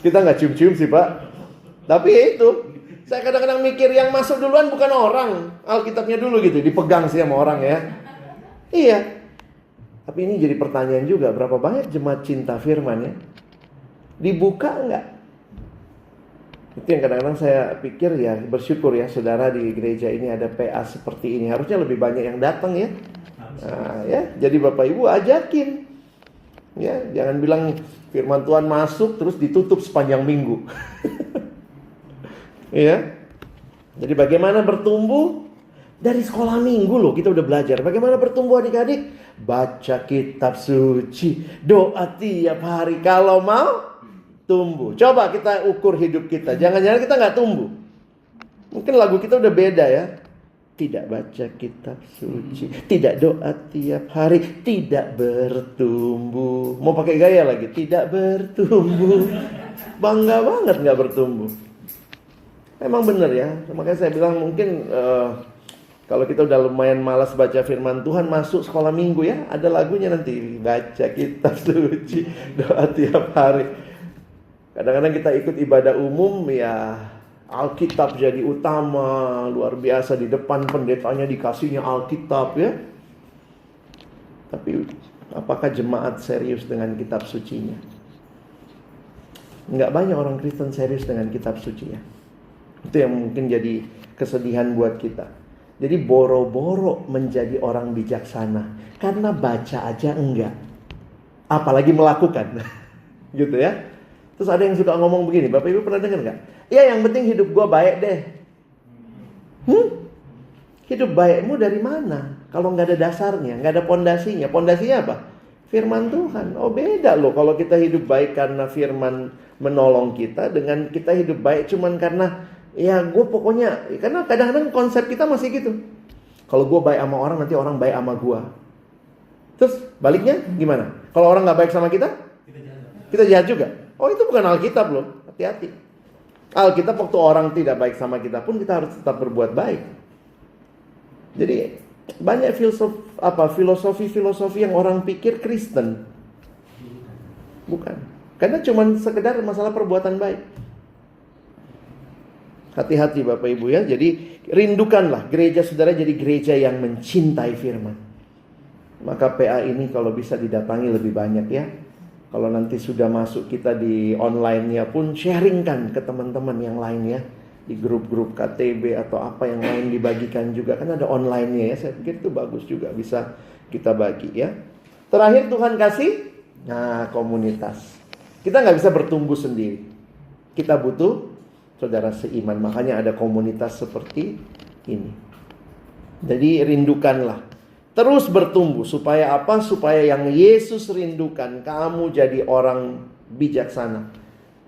Kita nggak cium-cium sih Pak. Tapi ya itu, saya kadang-kadang mikir yang masuk duluan bukan orang, Alkitabnya dulu gitu, dipegang sih sama orang ya. Iya. Tapi ini jadi pertanyaan juga, berapa banyak jemaat cinta firman ya? Dibuka nggak? Itu yang kadang-kadang saya pikir ya, bersyukur ya saudara di gereja ini ada PA seperti ini. Harusnya lebih banyak yang datang ya. Nah, ya, jadi Bapak Ibu ajakin. Ya, jangan bilang firman Tuhan masuk terus ditutup sepanjang minggu. Ya. Jadi bagaimana bertumbuh? Dari sekolah minggu loh kita udah belajar. Bagaimana bertumbuh adik-adik? Baca kitab suci, doa tiap hari kalau mau tumbuh. Coba kita ukur hidup kita. Jangan-jangan kita nggak tumbuh. Mungkin lagu kita udah beda ya. Tidak baca kitab suci, tidak doa tiap hari, tidak bertumbuh. Mau pakai gaya lagi, tidak bertumbuh. Bangga banget nggak bertumbuh. Emang bener ya. Makanya saya bilang mungkin kalau kita udah lumayan malas baca firman Tuhan, masuk sekolah minggu ya, ada lagunya nanti, baca kitab suci, doa tiap hari. Kadang-kadang kita ikut ibadah umum ya, Alkitab jadi utama, luar biasa, di depan pendetanya dikasihnya Alkitab ya. Tapi apakah jemaat serius dengan kitab sucinya? Nggak banyak orang Kristen serius dengan kitab sucinya. Itu yang mungkin jadi kesedihan buat kita. Jadi boro-boro menjadi orang bijaksana karena baca aja enggak, apalagi melakukan. Gitu ya. Terus ada yang suka ngomong begini, Bapak Ibu pernah dengar nggak? Ya yang penting hidup gua baik deh. Hidup baikmu dari mana? Kalau nggak ada dasarnya, nggak ada pondasinya. Pondasinya apa? Firman Tuhan. Oh beda loh kalau kita hidup baik karena firman menolong kita, dengan kita hidup baik cuman karena ya gue pokoknya, karena kadang-kadang konsep kita masih gitu. Kalau gue baik sama orang, nanti orang baik sama gue. Terus baliknya gimana? Kalau orang gak baik sama kita jahat juga. Oh itu bukan Alkitab loh, hati-hati. Alkitab waktu orang tidak baik sama kita pun kita harus tetap berbuat baik. Jadi banyak filosofi yang orang pikir Kristen. Bukan. Karena cuma sekedar masalah perbuatan baik. Hati-hati Bapak Ibu ya. Jadi rindukanlah gereja saudara jadi gereja yang mencintai firman. Maka PA ini kalau bisa didatangi lebih banyak ya. Kalau nanti sudah masuk kita di online-nya pun sharingkan ke teman-teman yang lain ya. Di grup-grup KTB atau apa yang lain dibagikan juga. Kan ada online-nya ya. Saya pikir itu bagus juga bisa kita bagi ya. Terakhir Tuhan kasih komunitas. Kita nggak bisa bertumbuh sendiri. Kita butuh saudara seiman, makanya ada komunitas seperti ini. Jadi rindukanlah, terus bertumbuh. Supaya apa? Supaya yang Yesus rindukan, kamu jadi orang bijaksana,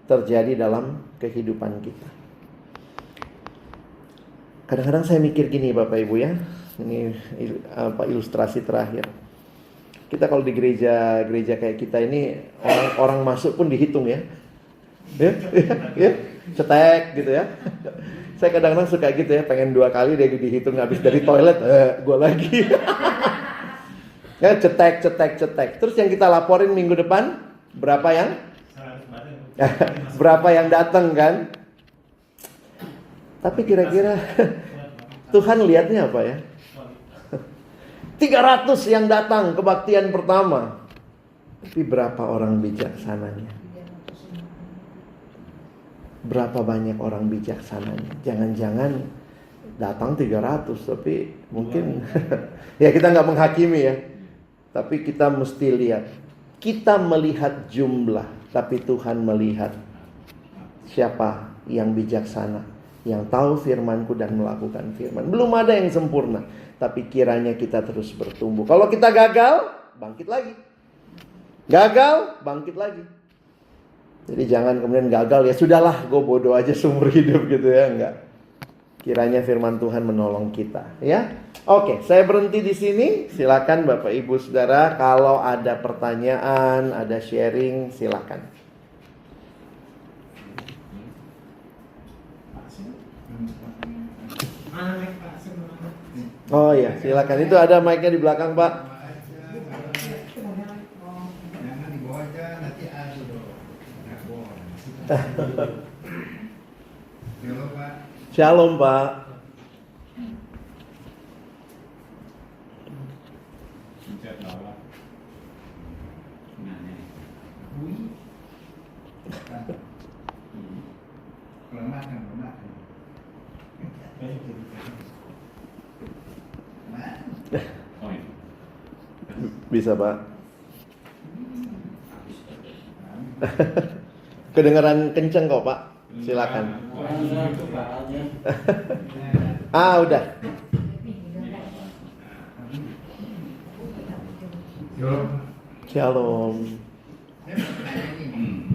terjadi dalam kehidupan kita. Kadang-kadang saya mikir gini Bapak Ibu ya, ini ilustrasi terakhir. Kita kalau di gereja kayak kita ini, orang masuk pun dihitung ya. Ya. Cetek gitu ya. Saya kadang-kadang suka gitu ya, pengen 2 kali deh dihitung habis dari toilet, gue lagi. Ya, cetek. Terus yang kita laporin minggu depan, berapa yang? Berapa yang datang kan? Tapi kira-kira Tuhan lihatnya apa ya? 300 yang datang kebaktian pertama. Tapi berapa orang bijaksananya? Berapa banyak orang bijaksananya? Jangan-jangan datang 300 tapi mungkin ya kita nggak menghakimi ya. Tapi kita mesti lihat. Kita melihat jumlah, tapi Tuhan melihat siapa yang bijaksana, yang tahu firman-Ku dan melakukan firman. Belum ada yang sempurna, tapi kiranya kita terus bertumbuh. Kalau kita gagal, bangkit lagi. Gagal, bangkit lagi. Jadi jangan kemudian gagal, ya sudahlah, gue bodoh aja seumur hidup gitu ya, enggak. Kiranya firman Tuhan menolong kita, ya. Oke, saya berhenti di sini. Silakan Bapak Ibu Saudara, kalau ada pertanyaan, ada sharing, silakan. Oh ya, silakan. Itu ada mic-nya di belakang, Pak. Jangan dibawa aja, nanti Halo Pak. Shalom Pak. Bisa Pak. Kedengaran kenceng kok Pak. Silakan. Udah. Shalom. Saya mau tanya ini.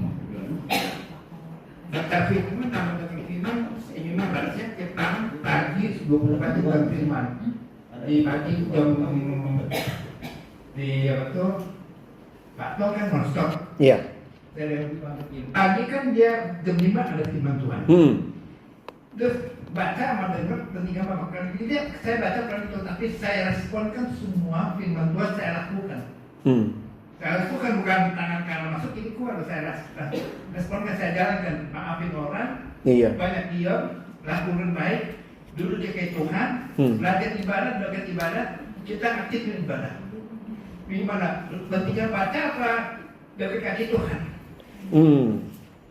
Baca firman, nama baca firman, ini mah baca tiap pagi 24 jam firman. Di pagi jam di apa tuh? Pak Tol kan nonstop. Iya. Pagi kan dia jam 5 ada firman Tuhan. Terus baca sama dengar ketika Bapak kali ini saya baca kali itu, tapi saya responkan semua firman Tuhan saya lakukan. Saya lakukan bukan tangan kanan masuk, ini harus saya responkan, saya jalankan, maafin orang, Iya. banyak diam, lakukan baik, dulu kayak Tuhan, belajar ibadat, kita aktifin ibadah. Gimana? Pentingnya baca apa? Dekati Tuhan.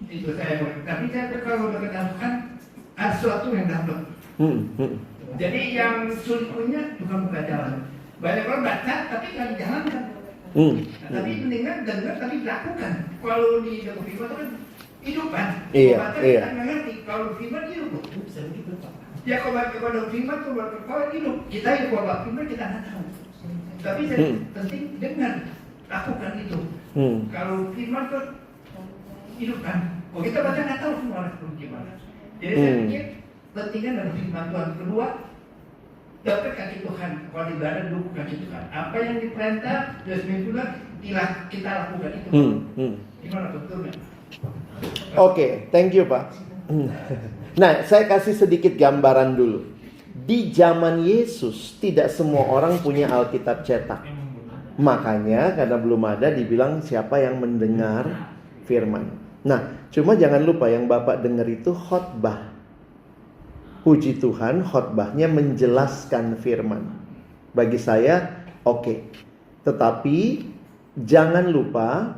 Itu saya, tapi saya kalau dekati Tuhan ada sesuatu yang dapat. Jadi yang sulit punya bukan buka jalan. Banyak orang baca tapi nggak dijalankan. Tapi mendingan dengar tapi dilakukan. Kalau di dalam firman itu kan hidup kan. Iya, Baca iya. kita nggak ngerti. Kalau firman hidup, bisa begitu Pak. Ya kalau baca firman itu kalau hidup. Kita yang kalau baca firman kita nggak tahu. Tapi penting dengar, lakukan itu. Kalau firman itu hidup kan. Kalau kita baca nggak tahu semua harus gimana. Jadi saya pikir pentingnya dalam firman Tuhan. Kedua, dapat kaki Tuhan. Kalau ibadah dulu kaki Tuhan. Apa yang diperintah, kita lakukan itu. Gimana betulnya? Oke, thank you Pak. Nah, saya kasih sedikit gambaran dulu. Di zaman Yesus, tidak semua orang punya Alkitab cetak. Makanya karena belum ada dibilang siapa yang mendengar firman. Nah, cuma jangan lupa yang Bapak dengar itu khotbah. Puji Tuhan, khotbahnya menjelaskan firman. Bagi saya, oke. Tetapi jangan lupa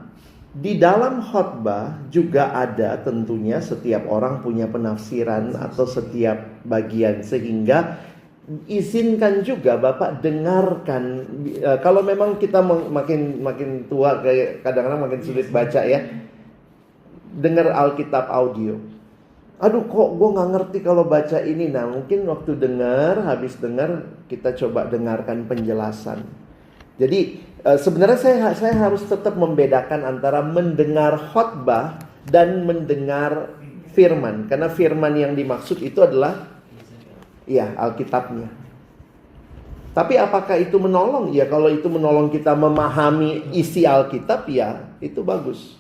di dalam khotbah juga ada tentunya setiap orang punya penafsiran atau setiap bagian, sehingga izinkan juga Bapak dengarkan. Kalau memang kita makin tua, kayak kadang-kadang makin sulit baca ya, dengar Alkitab audio. Aduh kok gue gak ngerti kalau baca ini. Nah mungkin waktu dengar, habis dengar kita coba dengarkan penjelasan. Jadi sebenarnya saya harus tetap membedakan antara mendengar khotbah dan mendengar firman. Karena firman yang dimaksud itu adalah ya Alkitabnya. Tapi apakah itu menolong? Ya kalau itu menolong kita memahami isi Alkitab ya itu bagus.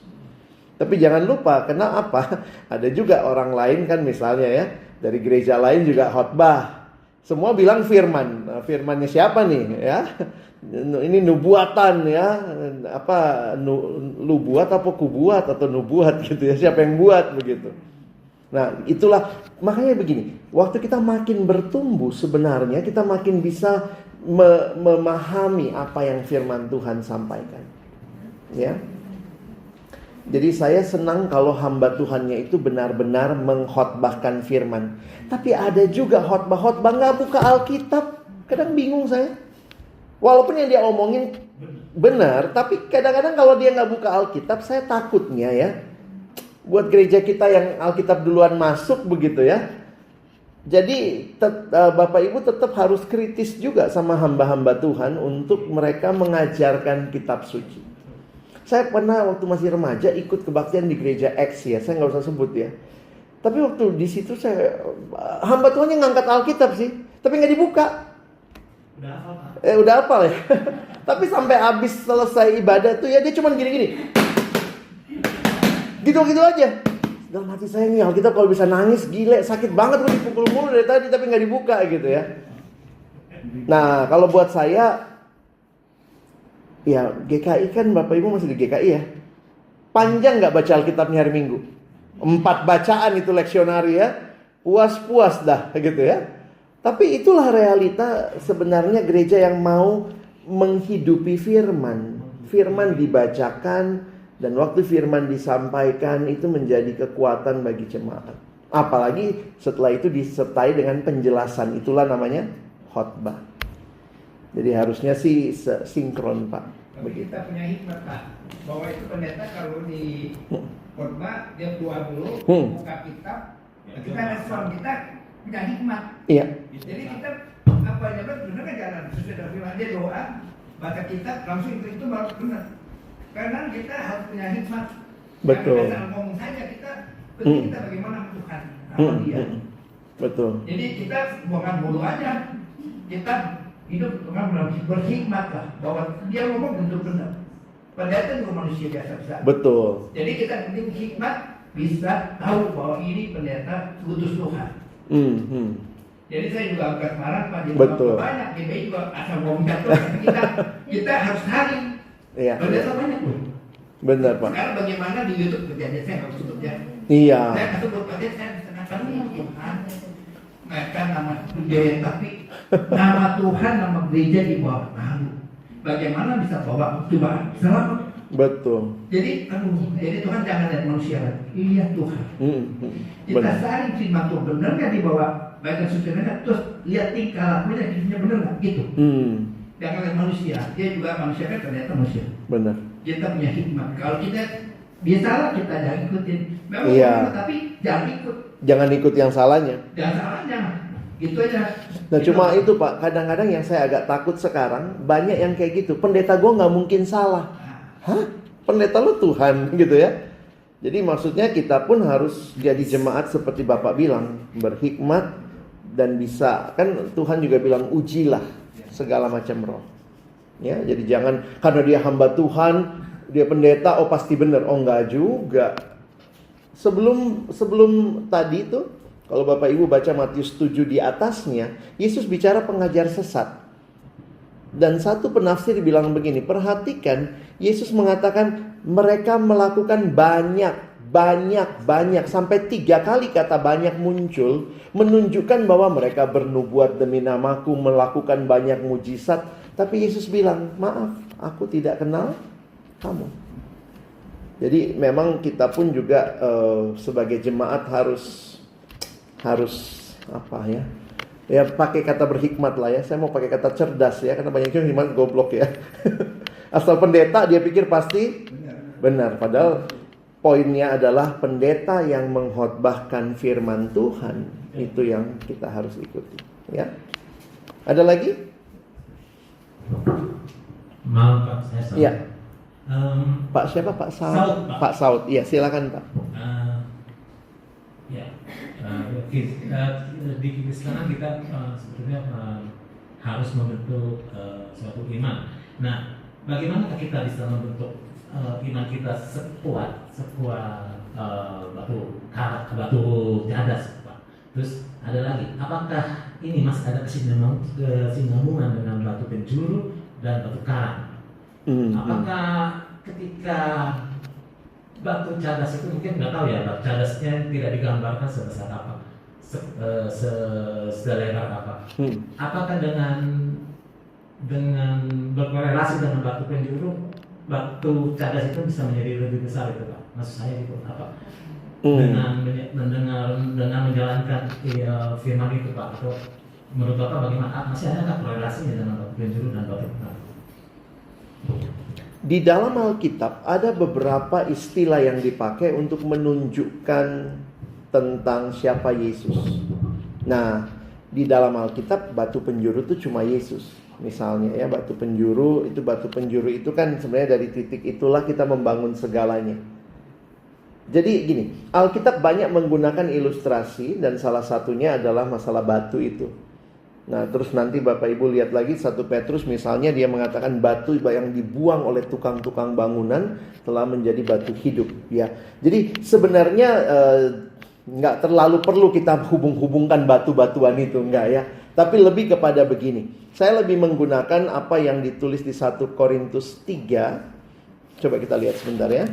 Tapi jangan lupa, kenapa? Ada juga orang lain kan misalnya ya, dari gereja lain juga khotbah. Semua bilang firman. Nah, firmannya siapa nih ya? Ini nubuatan ya. Apa nubuat apa kubuat atau nubuat gitu ya. Siapa yang buat begitu. Nah, itulah makanya begini. Waktu kita makin bertumbuh sebenarnya kita makin bisa memahami apa yang firman Tuhan sampaikan. Ya. Jadi saya senang kalau hamba Tuhannya itu benar-benar mengkhotbahkan firman. Tapi ada juga khotbah-khotbah nggak buka Alkitab. Kadang bingung saya. Walaupun yang dia omongin benar, tapi kadang-kadang kalau dia nggak buka Alkitab, saya takutnya ya. Buat gereja kita yang Alkitab duluan masuk begitu ya. Jadi Bapak Ibu tetap harus kritis juga sama hamba-hamba Tuhan untuk mereka mengajarkan kitab suci. Saya pernah waktu masih remaja ikut kebaktian di gereja X ya, saya nggak usah sebut ya. Tapi waktu di situ saya hamba Tuhannya ngangkat Alkitab sih, tapi nggak dibuka. Udah hafal Pak? Udah hafal ya. Tapi sampai habis selesai ibadah tuh ya dia cuma gini-gini, gitu-gitu aja. Dalam hati saya nih Alkitab kalau bisa nangis gile, sakit banget gue dipukul mulu dari tadi tapi nggak dibuka gitu ya. Nah kalau buat saya ya GKI kan Bapak Ibu masih di GKI ya. Panjang gak baca Alkitabnya hari Minggu? 4 bacaan itu leksionari ya. Puas-puas dah gitu ya. Tapi itulah realita sebenarnya gereja yang mau menghidupi firman. Firman dibacakan dan waktu firman disampaikan itu menjadi kekuatan bagi jemaat. Apalagi setelah itu disertai dengan penjelasan. Itulah namanya khotbah. Jadi harusnya sih sinkron Pak. Tapi kita punya hikmat Pak, bahwa itu pendeta kalau di khotbah dia keluar dulu, buka kitab, kita respon, kita punya hikmat. Iya. Jadi kita apa yang dapat benar kan jalan sesuai dengan firman dia doa, baca kitab langsung itu baru benar. Karena kita harus punya hikmat. Betul. Jangan asal ngomong saja, kita penting kita bagaimana Tuhan sama dia. Betul. Jadi kita bukan bodoh aja. Kita hidup dengan berhikmat lah, bahwa dia ngomong tentu benar. Padahal itu juga manusia biasa-biasa. Betul. Jadi kita penting hikmat, bisa tahu bahwa ini pendeta utus Tuhan. Jadi saya juga agak marah Pak, jadi banyak GBI juga asal ngomong jatuh. Kita harus saling. Iya. Pendeta banyak loh. Benar Pak. Sekarang bagaimana di YouTube kejadian saya harus tutup ya. Iya. Saya kasih buat kalian, saya senangkan Tuhan. Bukan nama gereja, tapi nama Tuhan, nama gereja di bawah malu. Bagaimana bisa bawa Tuhan selamat? Betul. Jadi Tuhan jangan lihat manusia lagi. Iya Tuhan. Kita saling terima Tuhan, benar nggak dibawa baca susunannya, terus lihat tingkah lakunya hidupnya benar nggak gitu. Jangan lihat manusia, dia juga manusia kan ternyata manusia. Benar. Kita punya hikmat. Kalau kita biasalah kita jangan ikutin. Memang iya. Tapi jangan ikut. Jangan ikut yang salahnya. Jangan salahnya. Gitu aja. Nah gitu. Cuma itu Pak, kadang-kadang yang saya agak takut sekarang, banyak yang kayak gitu. Pendeta gue nggak mungkin salah. Hah? Pendeta lu Tuhan gitu ya. Jadi maksudnya kita pun harus jadi jemaat seperti Bapak bilang, berhikmat dan bisa. Kan Tuhan juga bilang ujilah segala macam roh. Ya, jadi jangan karena dia hamba Tuhan, dia pendeta, oh pasti benar. Oh enggak juga. Sebelum tadi itu, kalau Bapak Ibu baca Matius 7 di atasnya, Yesus bicara pengajar sesat. Dan satu penafsir bilang begini, perhatikan, Yesus mengatakan mereka melakukan banyak, sampai 3 kali kata banyak muncul, menunjukkan bahwa mereka bernubuat demi namaku, melakukan banyak mujizat. Tapi Yesus bilang, maaf, aku tidak kenal kamu. Jadi memang kita pun juga sebagai jemaat harus apa ya? Ya pakai kata berhikmat lah ya. Saya mau pakai kata cerdas ya, karena banyak yang hikmat goblok ya. Asal pendeta dia pikir pasti benar. Padahal poinnya adalah pendeta yang mengkhotbahkan firman Tuhan, itu yang kita harus ikuti. Ya. Ada lagi? Maaf Pak, saya salah. Ya. Pak siapa? Pak Saud. Pak Saud. Iya, silakan Pak. Di Kristenan kita sebetulnya harus membentuk suatu iman. Nah, bagaimana kita bisa membentuk iman kita sekuat batu cadas, Pak? Terus ada lagi, apakah ini masih ada kesinambungan dengan batu penjuru dan batu karang? Apakah ketika batu cadas itu mungkin nggak tahu ya, batu cadasnya tidak digambarkan sebesar apa, selebar apa? Apakah dengan berkorelasi dengan batu penjuru, batu cadas itu bisa menjadi lebih besar itu Pak? Maksud saya itu apa? Dengan menjalankan firman itu Pak, atau menurut Bapak bagaimana? Masih ada nggak korelasinya dengan batu penjuru dan batu karang? Di dalam Alkitab ada beberapa istilah yang dipakai untuk menunjukkan tentang siapa Yesus. Nah, di dalam Alkitab batu penjuru itu cuma Yesus. Misalnya ya, batu penjuru itu kan sebenarnya dari titik itulah kita membangun segalanya. Jadi gini, Alkitab banyak menggunakan ilustrasi dan salah satunya adalah masalah batu itu. Nah, terus nanti Bapak Ibu lihat lagi 1 Petrus misalnya, dia mengatakan batu yang dibuang oleh tukang-tukang bangunan telah menjadi batu hidup ya. Jadi sebenarnya nggak terlalu perlu kita hubung-hubungkan batu-batuan itu, enggak ya. Tapi lebih kepada begini, saya lebih menggunakan apa yang ditulis di 1 Korintus 3. Coba kita lihat sebentar ya.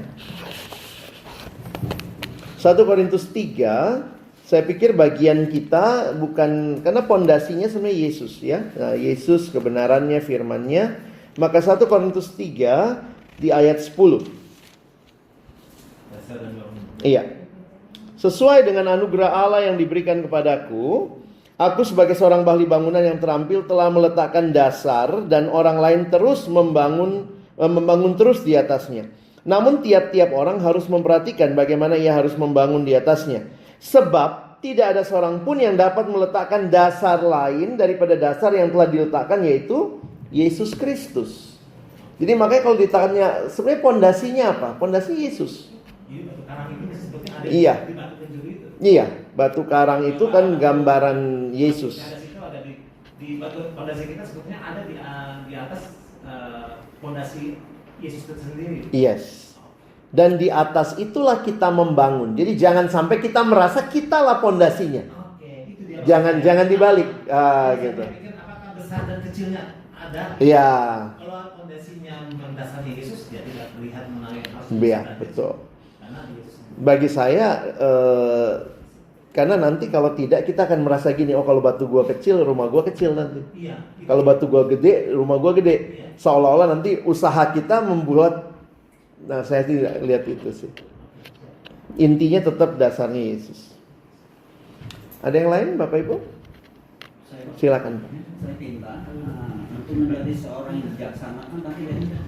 1 Korintus 3. Saya pikir bagian kita bukan, karena pondasinya sebenarnya Yesus ya. Nah, Yesus kebenarannya, firman-Nya. Maka 1 Korintus 3 di ayat 10. Iya. Sesuai dengan anugerah Allah yang diberikan kepadaku, aku sebagai seorang ahli bangunan yang terampil telah meletakkan dasar dan orang lain terus membangun terus di atasnya. Namun tiap-tiap orang harus memperhatikan bagaimana ia harus membangun di atasnya. Sebab tidak ada seorang pun yang dapat meletakkan dasar lain daripada dasar yang telah diletakkan, yaitu Yesus Kristus. Jadi makanya kalau ditanya sebenarnya pondasinya apa? Pondasi Yesus. Jadi batu karang itu sebetulnya ada Iya. di batu penjuru itu. Iya, batu karang itu kan gambaran Yesus. Pondasi itu ada di batu pondasi kita sebetulnya ada di atas pondasi Yesus itu sendiri. Yes. Dan di atas itulah kita membangun. Jadi jangan sampai kita merasa kitalah pondasinya. Oke, itu dia. Jangan dibalik. Saya Gitu. pikir apakah besar dan kecilnya ada? Iya. Kalau pondasinya mendasarnya Yesus, dia tidak melihat mengenai hal Iya, besar dan betul. kecil. Karena Yesus. Bagi saya karena nanti kalau tidak kita akan merasa gini, oh kalau batu gua kecil, rumah gua kecil nanti. Iya. Kalau batu gua gede, rumah gua gede. Seolah-olah nanti usaha kita membuat. Nah, saya tidak lihat itu sih. Intinya tetap dasarnya Yesus. Ada yang lain, Bapak Ibu? Silakan. Saya minta untuk menjadi seorang yang bijaksana kan tadi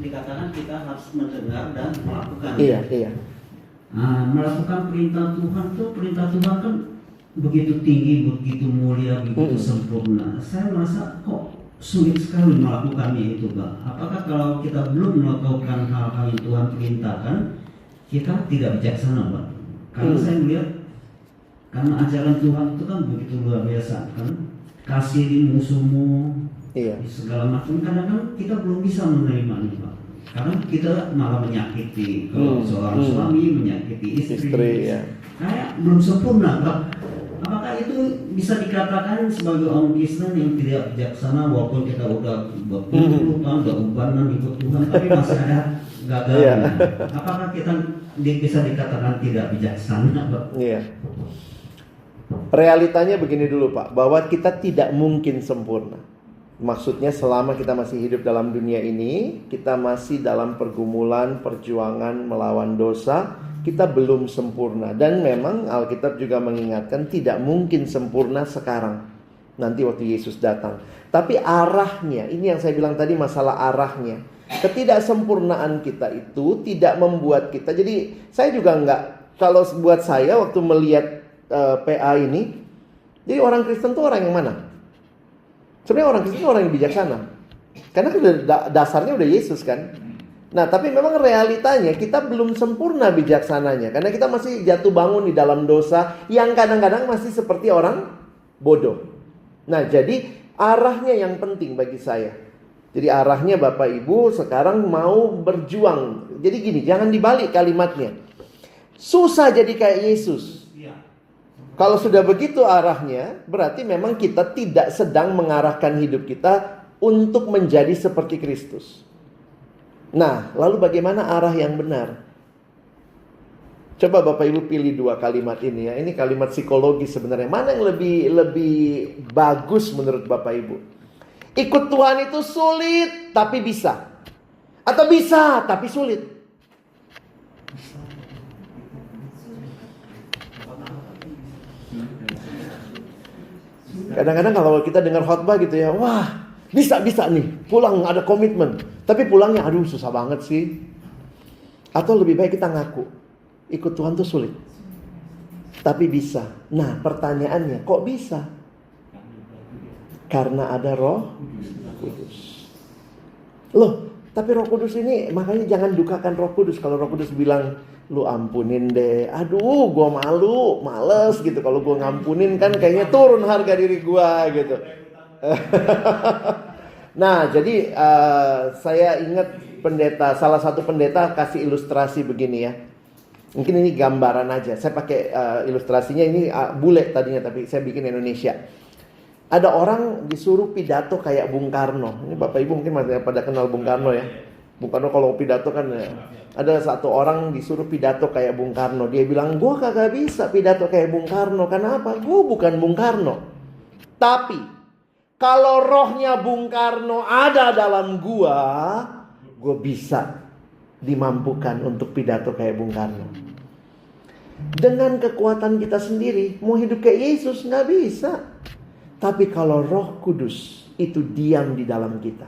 dikatakan kita harus mendengar dan melakukan. Iya. Melakukan perintah Tuhan tuh, perintah Tuhan kan begitu tinggi, begitu mulia, begitu sempurna. Saya merasa kok sulit sekali melakukannya itu, Pak. Apakah kalau kita belum melakukan hal-hal yang Tuhan perintahkan, kita tidak bijaksana, Pak? Karena saya melihat, karena ajaran Tuhan itu kan begitu luar biasa, kan? Kasihi musuhmu, Iya. segala macam. Kadang-kadang kita belum bisa menerimanya, Pak. Karena kita malah menyakiti, kalau seorang suami menyakiti istri, ya. kayak belum sempurna, Pak. Apakah itu bisa dikatakan sebagai orang Kristen yang tidak bijaksana walaupun kita udah berpuluh tahun, udah ubanan ikut Tuhan, tapi masih ada gagalnya? Apakah kita bisa dikatakan tidak bijaksana, Pak? Iya. Realitanya begini dulu, Pak, bahwa kita tidak mungkin sempurna. Maksudnya selama kita masih hidup dalam dunia ini, kita masih dalam pergumulan, perjuangan melawan dosa, kita belum sempurna. Dan memang Alkitab juga mengingatkan tidak mungkin sempurna sekarang, nanti waktu Yesus datang. Tapi arahnya, ini yang saya bilang tadi masalah arahnya. Ketidaksempurnaan kita itu tidak membuat kita, jadi saya juga enggak, kalau buat saya waktu melihat PA ini, jadi orang Kristen tuh orang yang mana? Sebenarnya orang Kristen itu orang yang bijaksana. Karena dasarnya udah Yesus kan. Nah, tapi memang realitanya kita belum sempurna bijaksananya. Karena kita masih jatuh bangun di dalam dosa yang kadang-kadang masih seperti orang bodoh. Nah, jadi arahnya yang penting bagi saya. Jadi arahnya Bapak Ibu sekarang mau berjuang. Jadi gini, jangan dibalik kalimatnya. Susah jadi kayak Yesus. Kalau sudah begitu arahnya, berarti memang kita tidak sedang mengarahkan hidup kita untuk menjadi seperti Kristus. Nah, lalu bagaimana arah yang benar? Coba Bapak Ibu pilih dua kalimat ini ya. Ini kalimat psikologis sebenarnya. Mana yang lebih bagus menurut Bapak Ibu? Ikut Tuhan itu sulit tapi bisa. Atau bisa tapi sulit. Kadang-kadang kalau kita dengar khotbah gitu ya, wah bisa nih, pulang ada komitmen. Tapi pulangnya aduh susah banget sih. Atau lebih baik kita ngaku, ikut Tuhan tuh sulit tapi bisa. Nah pertanyaannya, kok bisa? Karena ada Roh Kudus. Loh, tapi Roh Kudus ini, makanya jangan dukakan Roh Kudus. Kalau Roh Kudus bilang, lu ampunin deh, aduh gue malu, males gitu. Kalau gue ngampunin kan kayaknya turun harga diri gue gitu. Nah jadi saya ingat salah satu pendeta kasih ilustrasi begini ya. Mungkin ini gambaran aja. Saya pakai ilustrasinya ini bule tadinya, tapi saya bikin Indonesia. Ada orang disuruh pidato kayak Bung Karno. Ini Bapak Ibu mungkin masih pada kenal Bung Karno ya. Bung Karno kalau pidato kan ya. Ada satu orang disuruh pidato kayak Bung Karno. Dia bilang, gue kagak bisa pidato kayak Bung Karno. Kenapa? Gue bukan Bung Karno. Tapi kalau rohnya Bung Karno ada dalam gue bisa dimampukan untuk pidato kayak Bung Karno. Dengan kekuatan kita sendiri, mau hidup kayak Yesus gak bisa. Tapi kalau Roh Kudus itu diam di dalam kita,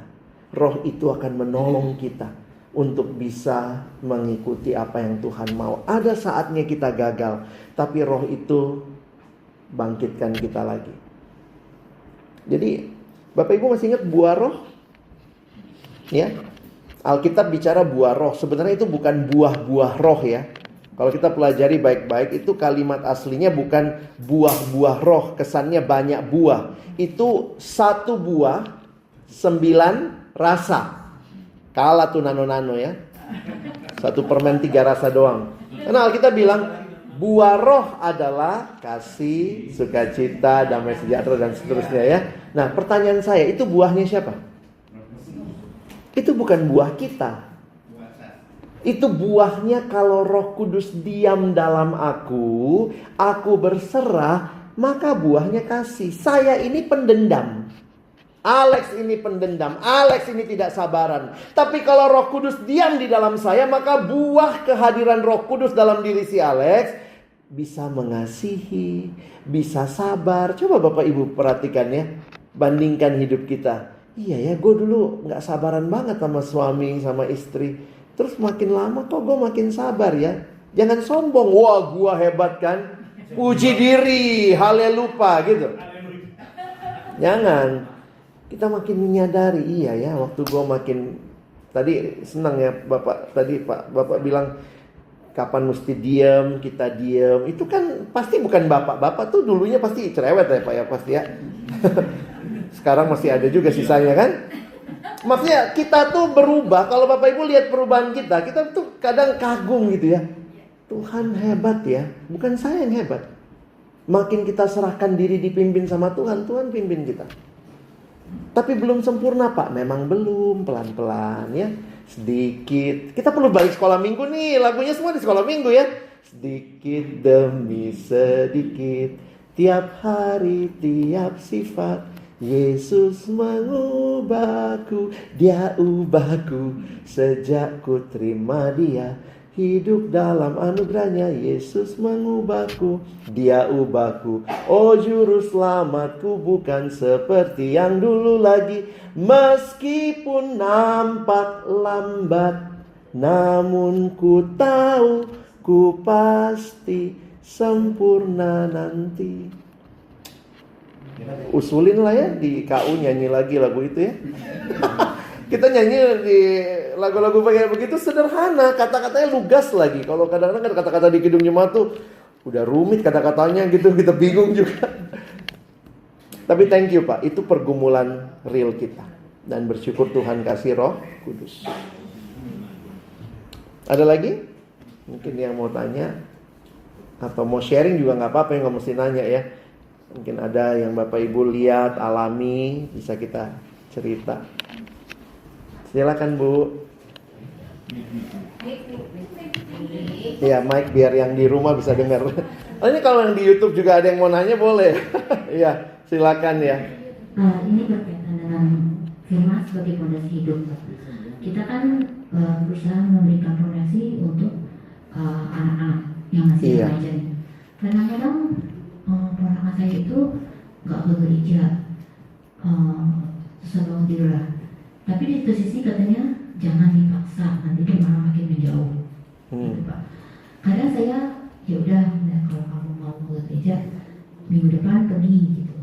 Roh itu akan menolong kita untuk bisa mengikuti apa yang Tuhan mau. Ada saatnya kita gagal, tapi Roh itu bangkitkan kita lagi. Jadi Bapak Ibu masih ingat buah roh? Ya. Alkitab bicara buah roh. Sebenarnya itu bukan buah-buah roh ya. Kalau kita pelajari baik-baik, itu kalimat aslinya bukan buah-buah roh. Kesannya banyak buah. Itu satu buah, 9 rasa. Kalah tuh nano-nano ya. Satu permen 3 rasa doang. Karena Alkitab bilang buah roh adalah kasih, sukacita, damai sejahtera, dan seterusnya ya. Nah, pertanyaan saya, itu buahnya siapa? Itu bukan buah kita. Itu buahnya kalau Roh Kudus diam dalam aku berserah, maka buahnya kasih. Saya ini pendendam. Alex ini pendendam, Alex ini tidak sabaran. Tapi kalau Roh Kudus diam di dalam saya, maka buah kehadiran Roh Kudus dalam diri si Alex bisa mengasihi, bisa sabar. Coba Bapak Ibu perhatikan ya, bandingkan hidup kita. Iya ya, gue dulu gak sabaran banget sama suami, sama istri. Terus makin lama kok gue makin sabar ya. Jangan sombong, wah gue hebat kan. Puji diri, haleluya gitu. Jangan. Kita makin menyadari, iya ya, waktu gue makin, tadi senang ya Bapak, tadi Bapak bilang kapan mesti diam, kita diam. Itu kan pasti bukan Bapak tuh dulunya pasti cerewet ya Pak ya, pasti ya. Sekarang masih ada juga sisanya kan. Maksudnya kita tuh berubah. Kalau Bapak Ibu lihat perubahan kita tuh kadang kagum gitu ya. Tuhan hebat ya, bukan saya yang hebat. Makin kita serahkan diri dipimpin sama Tuhan, Tuhan pimpin kita. Tapi belum sempurna Pak, memang belum, pelan-pelan ya. Sedikit, kita perlu balik sekolah minggu nih, lagunya semua di sekolah minggu ya. Sedikit demi sedikit, tiap hari, tiap sifat, Yesus mengubahku, Dia ubahku, sejak ku terima Dia. Hidup dalam anugerahnya, Yesus mengubahku, Dia ubahku. Oh juru selamatku, bukan seperti yang dulu lagi. Meskipun nampak lambat, namun ku tahu, ku pasti sempurna nanti. Usulin lah ya, di KU nyanyi lagi lagu itu ya. Kita nyanyi di lagu-lagu kayak begitu sederhana, kata-katanya lugas lagi. Kalau kadang-kadang kata-kata di Kidung Jemaat tuh udah rumit kata-katanya gitu, kita bingung juga. Tapi thank you Pak, itu pergumulan real kita. Dan bersyukur Tuhan kasih Roh Kudus. Ada lagi? Mungkin yang mau tanya atau mau sharing juga gak apa-apa, yang gak mesti nanya ya. Mungkin ada yang Bapak Ibu lihat, alami, bisa kita cerita. Silakan Bu. Ya, mic biar yang di rumah bisa dengar. Oh, ini kalau yang di YouTube juga ada yang mau nanya boleh. Iya, silakan ya. Ini berkaitan dengan firman sebagai fondasi hidup. Kita kan berusaha memberikan fondasi untuk anak-anak yang masih remaja. Kadang-kadang ponakan saya itu nggak ke gereja, selalu tidur. Tapi di satu sisi katanya jangan dipaksa, nanti dia malah makin menjauh. Gitu, Pak. Kadang saya ya udah, kalau kamu mau ke gereja minggu depan pergi gitu.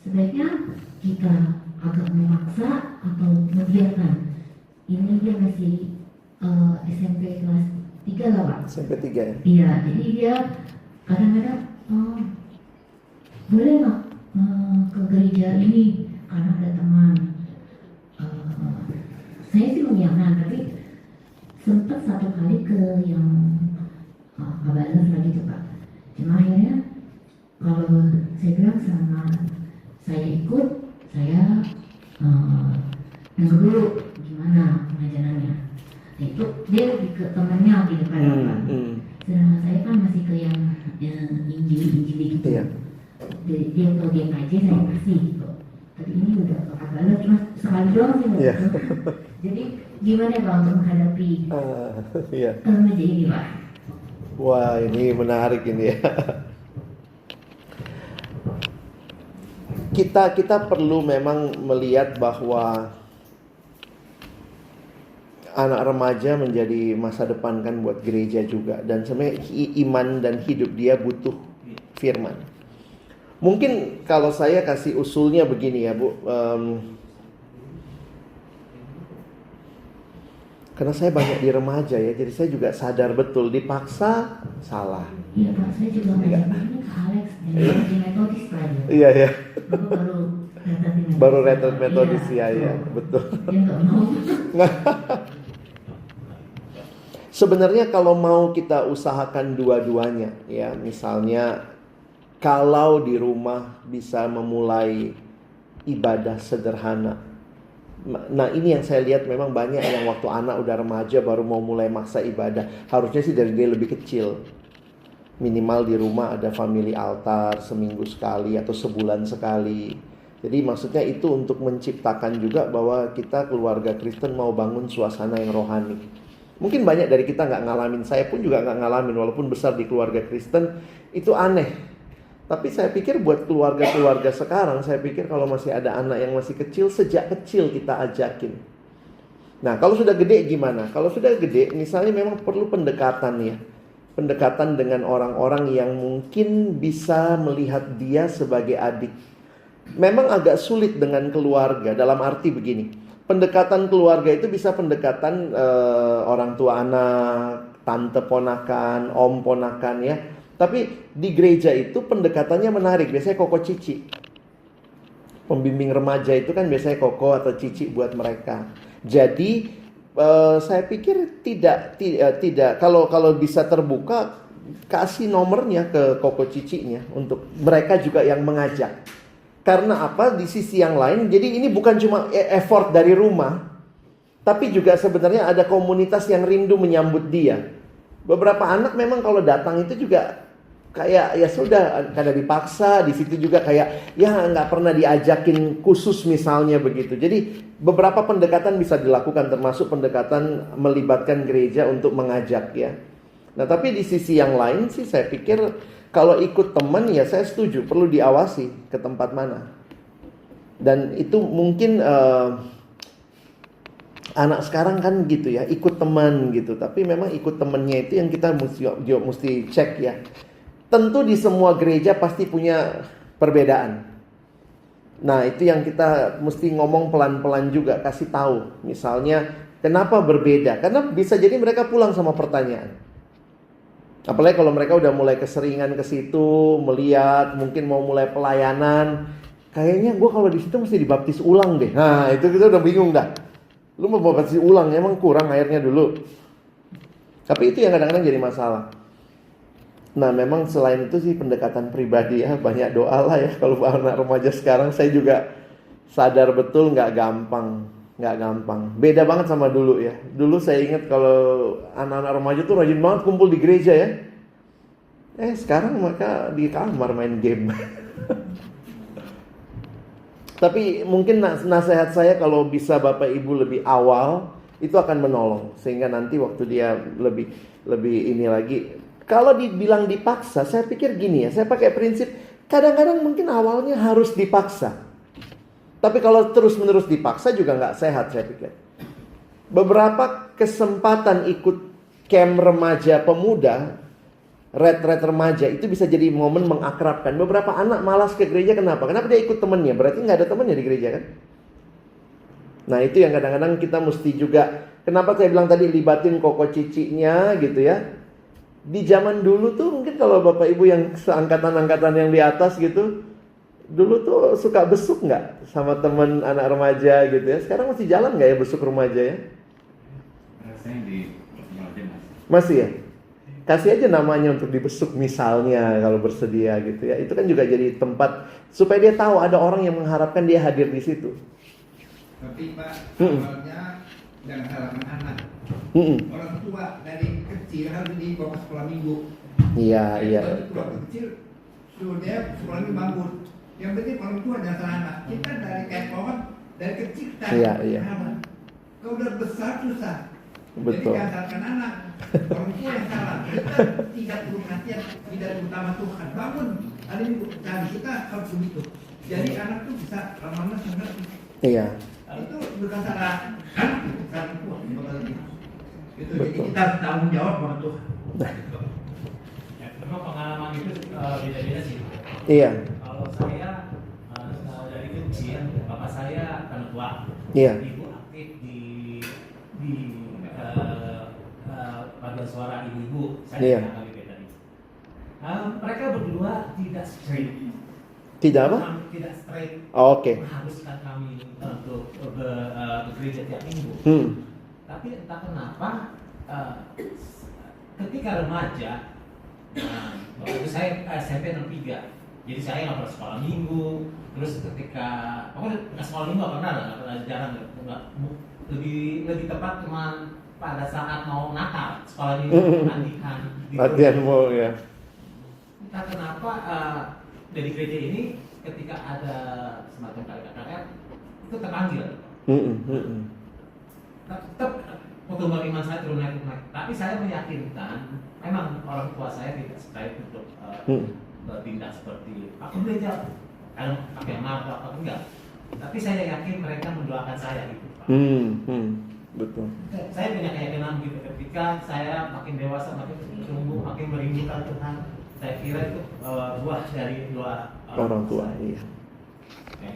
Sebaiknya kita agak memaksa atau membiarkan. Ini dia masih SMP kelas 3 lah Pak. SMP 3 ya? Iya, jadi dia kadang-kadang boleh nggak ke gereja ini karena ada teman. Saya sih mengiyakan, tapi sempat satu kali ke yang kabarnya lagi itu Pak. Cuma akhirnya kalau saya bilang sama saya ikut, saya nunggu dulu gimana pengajarannya. Itu dia lebih ke temannya di depan Pak. Sedangkan saya kan masih ke yang Injil gitu. Iya. Dia kalau dia ngaji saya kasih gitu. Tapi ini udah agak cuma sekali doang sih. Iya. Jadi gimana Pak untuk menghadapi Iya. remaja ini Pak? Wah, ini menarik ini ya. Kita perlu memang melihat bahwa anak remaja menjadi masa depan kan buat gereja juga. Dan sebenarnya iman dan hidup dia butuh firman. Mungkin kalau saya kasih usulnya begini ya Bu. Karena saya banyak di remaja ya, jadi saya juga sadar betul dipaksa salah. Iya Pak, saya juga ngajarinnya ke Alex di metodis tadi. Iya ya. Baru Retret metodis ya, betul. Dia nggak mau. Sebenarnya kalau mau kita usahakan dua-duanya ya, misalnya kalau di rumah bisa memulai ibadah sederhana. Nah ini yang saya lihat memang banyak yang waktu anak udah remaja baru mau mulai masa ibadah. Harusnya sih dari dia lebih kecil. Minimal di rumah ada family altar seminggu sekali atau sebulan sekali. Jadi maksudnya itu untuk menciptakan juga bahwa kita keluarga Kristen mau bangun suasana yang rohani. Mungkin banyak dari kita nggak ngalamin, saya pun juga nggak ngalamin walaupun besar di keluarga Kristen, itu aneh. Tapi saya pikir buat keluarga-keluarga sekarang, saya pikir kalau masih ada anak yang masih kecil, sejak kecil kita ajakin. Nah kalau sudah gede gimana? Kalau sudah gede misalnya memang perlu pendekatan ya. Pendekatan dengan orang-orang yang mungkin bisa melihat dia sebagai adik. Memang agak sulit dengan keluarga dalam arti begini. Pendekatan keluarga itu bisa pendekatan orang tua anak, tante ponakan, om ponakan ya. Tapi di gereja itu pendekatannya menarik. Biasanya koko cici. Pembimbing remaja itu kan biasanya koko atau cici buat mereka. Jadi saya pikir tidak kalau bisa terbuka kasih nomornya ke koko cicinya untuk mereka juga yang mengajak. Karena apa? Di sisi yang lain, jadi ini bukan cuma effort dari rumah, tapi juga sebenarnya ada komunitas yang rindu menyambut dia. Beberapa anak memang kalau datang itu juga kayak ya sudah karena dipaksa, di situ juga kayak ya nggak pernah diajakin khusus misalnya begitu. Jadi beberapa pendekatan bisa dilakukan termasuk pendekatan melibatkan gereja untuk mengajak ya. Nah tapi di sisi yang lain sih saya pikir kalau ikut teman ya saya setuju perlu diawasi ke tempat mana. Dan itu mungkin anak sekarang kan gitu ya ikut teman gitu. Tapi memang ikut temannya itu yang kita mesti cek ya. Tentu di semua gereja pasti punya perbedaan. Nah itu yang kita mesti ngomong pelan-pelan juga kasih tahu. Misalnya kenapa berbeda? Karena bisa jadi mereka pulang sama pertanyaan. Apalagi kalau mereka udah mulai keseringan ke situ, melihat, mungkin mau mulai pelayanan. Kayaknya gue kalau di situ mesti dibaptis ulang deh. Nah itu kita udah bingung dah. Lu mau baptis ulang, emang kurang airnya dulu. Tapi itu yang kadang-kadang jadi masalah. Nah memang selain itu sih pendekatan pribadi ya, banyak doa lah ya. Kalau anak remaja sekarang saya juga sadar betul gak gampang. Beda banget sama dulu ya. Dulu saya ingat kalau anak-anak remaja tuh rajin banget kumpul di gereja ya. Sekarang mereka di kamar main game. Tapi mungkin nasihat saya kalau bisa Bapak Ibu lebih awal itu akan menolong. Sehingga nanti waktu dia lebih ini lagi. Kalau dibilang dipaksa, saya pikir gini ya. Saya pakai prinsip kadang-kadang mungkin awalnya harus dipaksa. Tapi kalau terus-menerus dipaksa juga nggak sehat saya pikir. Beberapa kesempatan ikut camp remaja pemuda, retret remaja itu bisa jadi momen mengakrabkan. Beberapa anak malas ke gereja kenapa? Kenapa dia ikut temennya? Berarti nggak ada temennya di gereja kan? Nah itu yang kadang-kadang kita mesti juga. Kenapa saya bilang tadi libatin koko cicinya gitu ya. Di zaman dulu tuh mungkin kalau Bapak Ibu yang seangkatan-angkatan yang di atas gitu. Dulu tuh suka besuk nggak sama teman anak remaja gitu ya? Sekarang masih jalan nggak ya besuk remaja ya? Rasanya di masih ya? Kasih aja namanya untuk dibesuk misalnya kalau bersedia gitu ya. Itu kan juga jadi tempat supaya dia tahu ada orang yang mengharapkan dia hadir di situ. Tapi Pak, awalnya jangan salahkan anak. Orang tua dari kecil harus dibawa ke sekolah minggu. Iya. Keluarga kecil suruh dia sekolah minggu bangun. Yang penting orang tua dan anak. Kita dari kayak pohon dari kecil kita. Iya. Kalau udah besar susah. Betul. Jadi jangan salahkan anak. Orang tua yang salah. Kita tidak perlu perhatian tidak utama Tuhan. Bangun. Ada yang cari kita harus begitu. Jadi anak tuh bisa lama-lama sangat. Iya. Itu bukan salah anak, bukan tua. Itu jadi kita harus tanggung jawab sama Tuhan. Memang pengalaman itu beda-beda sih. Iya. Kalau saya dari kecil, bapak saya kan tua, Iya. ibu aktif di suara ibu-ibu, saya Iya. dengar kali tadi. Mereka berdua tidak straight. Tidak apa? Tidak straight. Oke. Mengharuskan kami untuk ke gereja tiap minggu. Tapi entah kenapa ketika remaja, waktu itu saya SMP 63, jadi saya nggak pernah sekolah minggu. Terus ketika nggak sekolah minggu nggak pernah jarang. Lebih tepat cuma pada saat mau Natal sekolah minggu latihan mau ya. Entah kenapa dari gereja ini ketika ada semacam KKR itu terpanggil. Tetap pertumbuhan iman saya turun naik. Tapi saya meyakinkan memang orang tua saya tidak straight untuk bertindak seperti aku gereja, kalau pakai marah apa enggak. Tapi saya yakin mereka mendoakan saya gitu, Pak. Betul. Saya punya keyakinan gitu ketika saya makin dewasa, makin bertumbuh, makin merindukan Tuhan. Saya kira itu buah dari doa Orang tua, iya. Ya.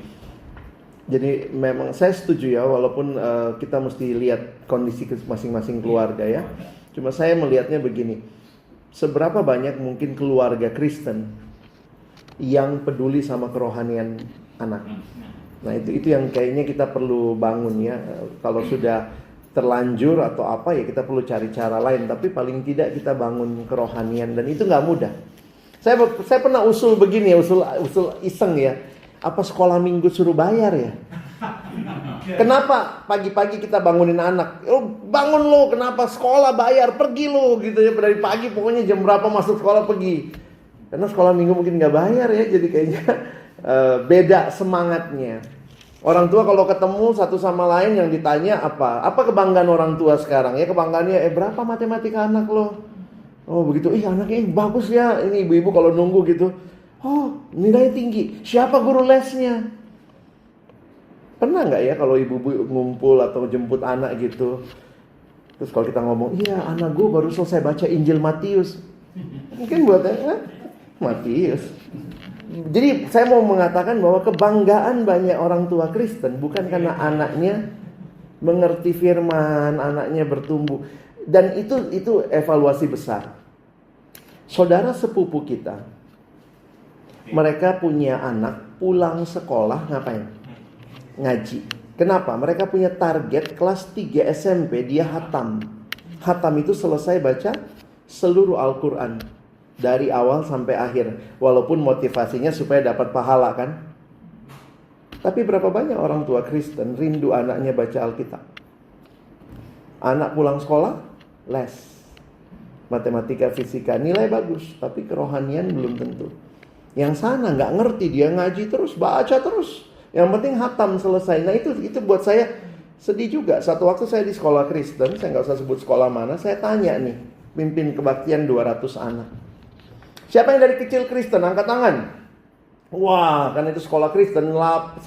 Jadi memang saya setuju ya, walaupun kita mesti lihat kondisi masing-masing keluarga ya. Cuma saya melihatnya begini, seberapa banyak mungkin keluarga Kristen yang peduli sama kerohanian anak. Nah itu yang kayaknya kita perlu bangun ya. Kalau sudah terlanjur atau apa ya kita perlu cari cara lain. Tapi paling tidak kita bangun kerohanian, dan itu nggak mudah. Saya pernah usul begini ya, usul iseng ya. Apa sekolah minggu suruh bayar ya? Kenapa pagi-pagi kita bangunin anak? Bangun lo, kenapa sekolah bayar? Pergi lo gitu ya, dari pagi pokoknya jam berapa masuk sekolah pergi. Karena sekolah minggu mungkin nggak bayar ya, jadi kayaknya beda semangatnya. Orang tua kalau ketemu satu sama lain yang ditanya apa kebanggaan orang tua sekarang ya, kebanggaannya berapa matematika anak lo? Oh begitu, anaknya bagus ya. Ini ibu-ibu kalau nunggu gitu, oh nilai tinggi, siapa guru lesnya? Pernah nggak ya kalau ibu-ibu ngumpul atau jemput anak gitu, terus kalau kita ngomong, iya anak gue baru selesai baca Injil Matius, mungkin buatnya Matius. Jadi saya mau mengatakan bahwa kebanggaan banyak orang tua Kristen bukan karena anaknya mengerti firman, anaknya bertumbuh, dan itu evaluasi besar. Saudara sepupu kita, mereka punya anak pulang sekolah ngapain? Ngaji. Kenapa? Mereka punya target kelas 3 SMP dia hatam. Hatam itu selesai baca seluruh Al-Quran dari awal sampai akhir. Walaupun motivasinya supaya dapat pahala kan. Tapi berapa banyak orang tua Kristen rindu anaknya baca Alkitab. Anak pulang sekolah, les matematika, fisika, nilai bagus, tapi kerohanian belum tentu. Yang sana nggak ngerti, dia ngaji terus, baca terus. Yang penting hatam selesai. Nah itu buat saya sedih juga. Satu waktu saya di sekolah Kristen, saya nggak usah sebut sekolah mana, saya tanya nih, pimpin kebaktian 200 anak. Siapa yang dari kecil Kristen? Angkat tangan. Wah, kan itu sekolah Kristen, 90%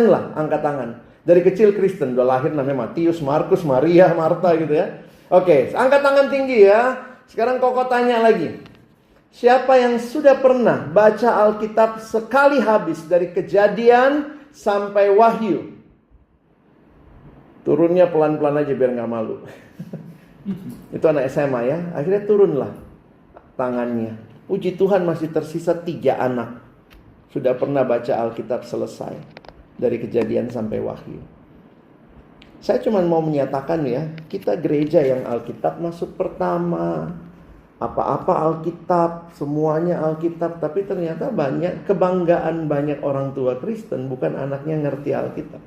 lah angkat tangan. Dari kecil Kristen, udah lahir namanya Matius, Markus, Maria, Marta gitu ya. Oke, angkat tangan tinggi ya. Sekarang Koko tanya lagi. Siapa yang sudah pernah baca Alkitab sekali habis dari Kejadian sampai Wahyu? Turunnya pelan-pelan aja biar gak malu. Itu anak SMA ya. Akhirnya turunlah tangannya. Puji Tuhan masih tersisa 3 anak sudah pernah baca Alkitab selesai dari Kejadian sampai Wahyu. Saya cuma mau menyatakan ya, kita gereja yang Alkitab masuk pertama. Apa-apa Alkitab, semuanya Alkitab. Tapi ternyata banyak kebanggaan banyak orang tua Kristen bukan anaknya ngerti Alkitab.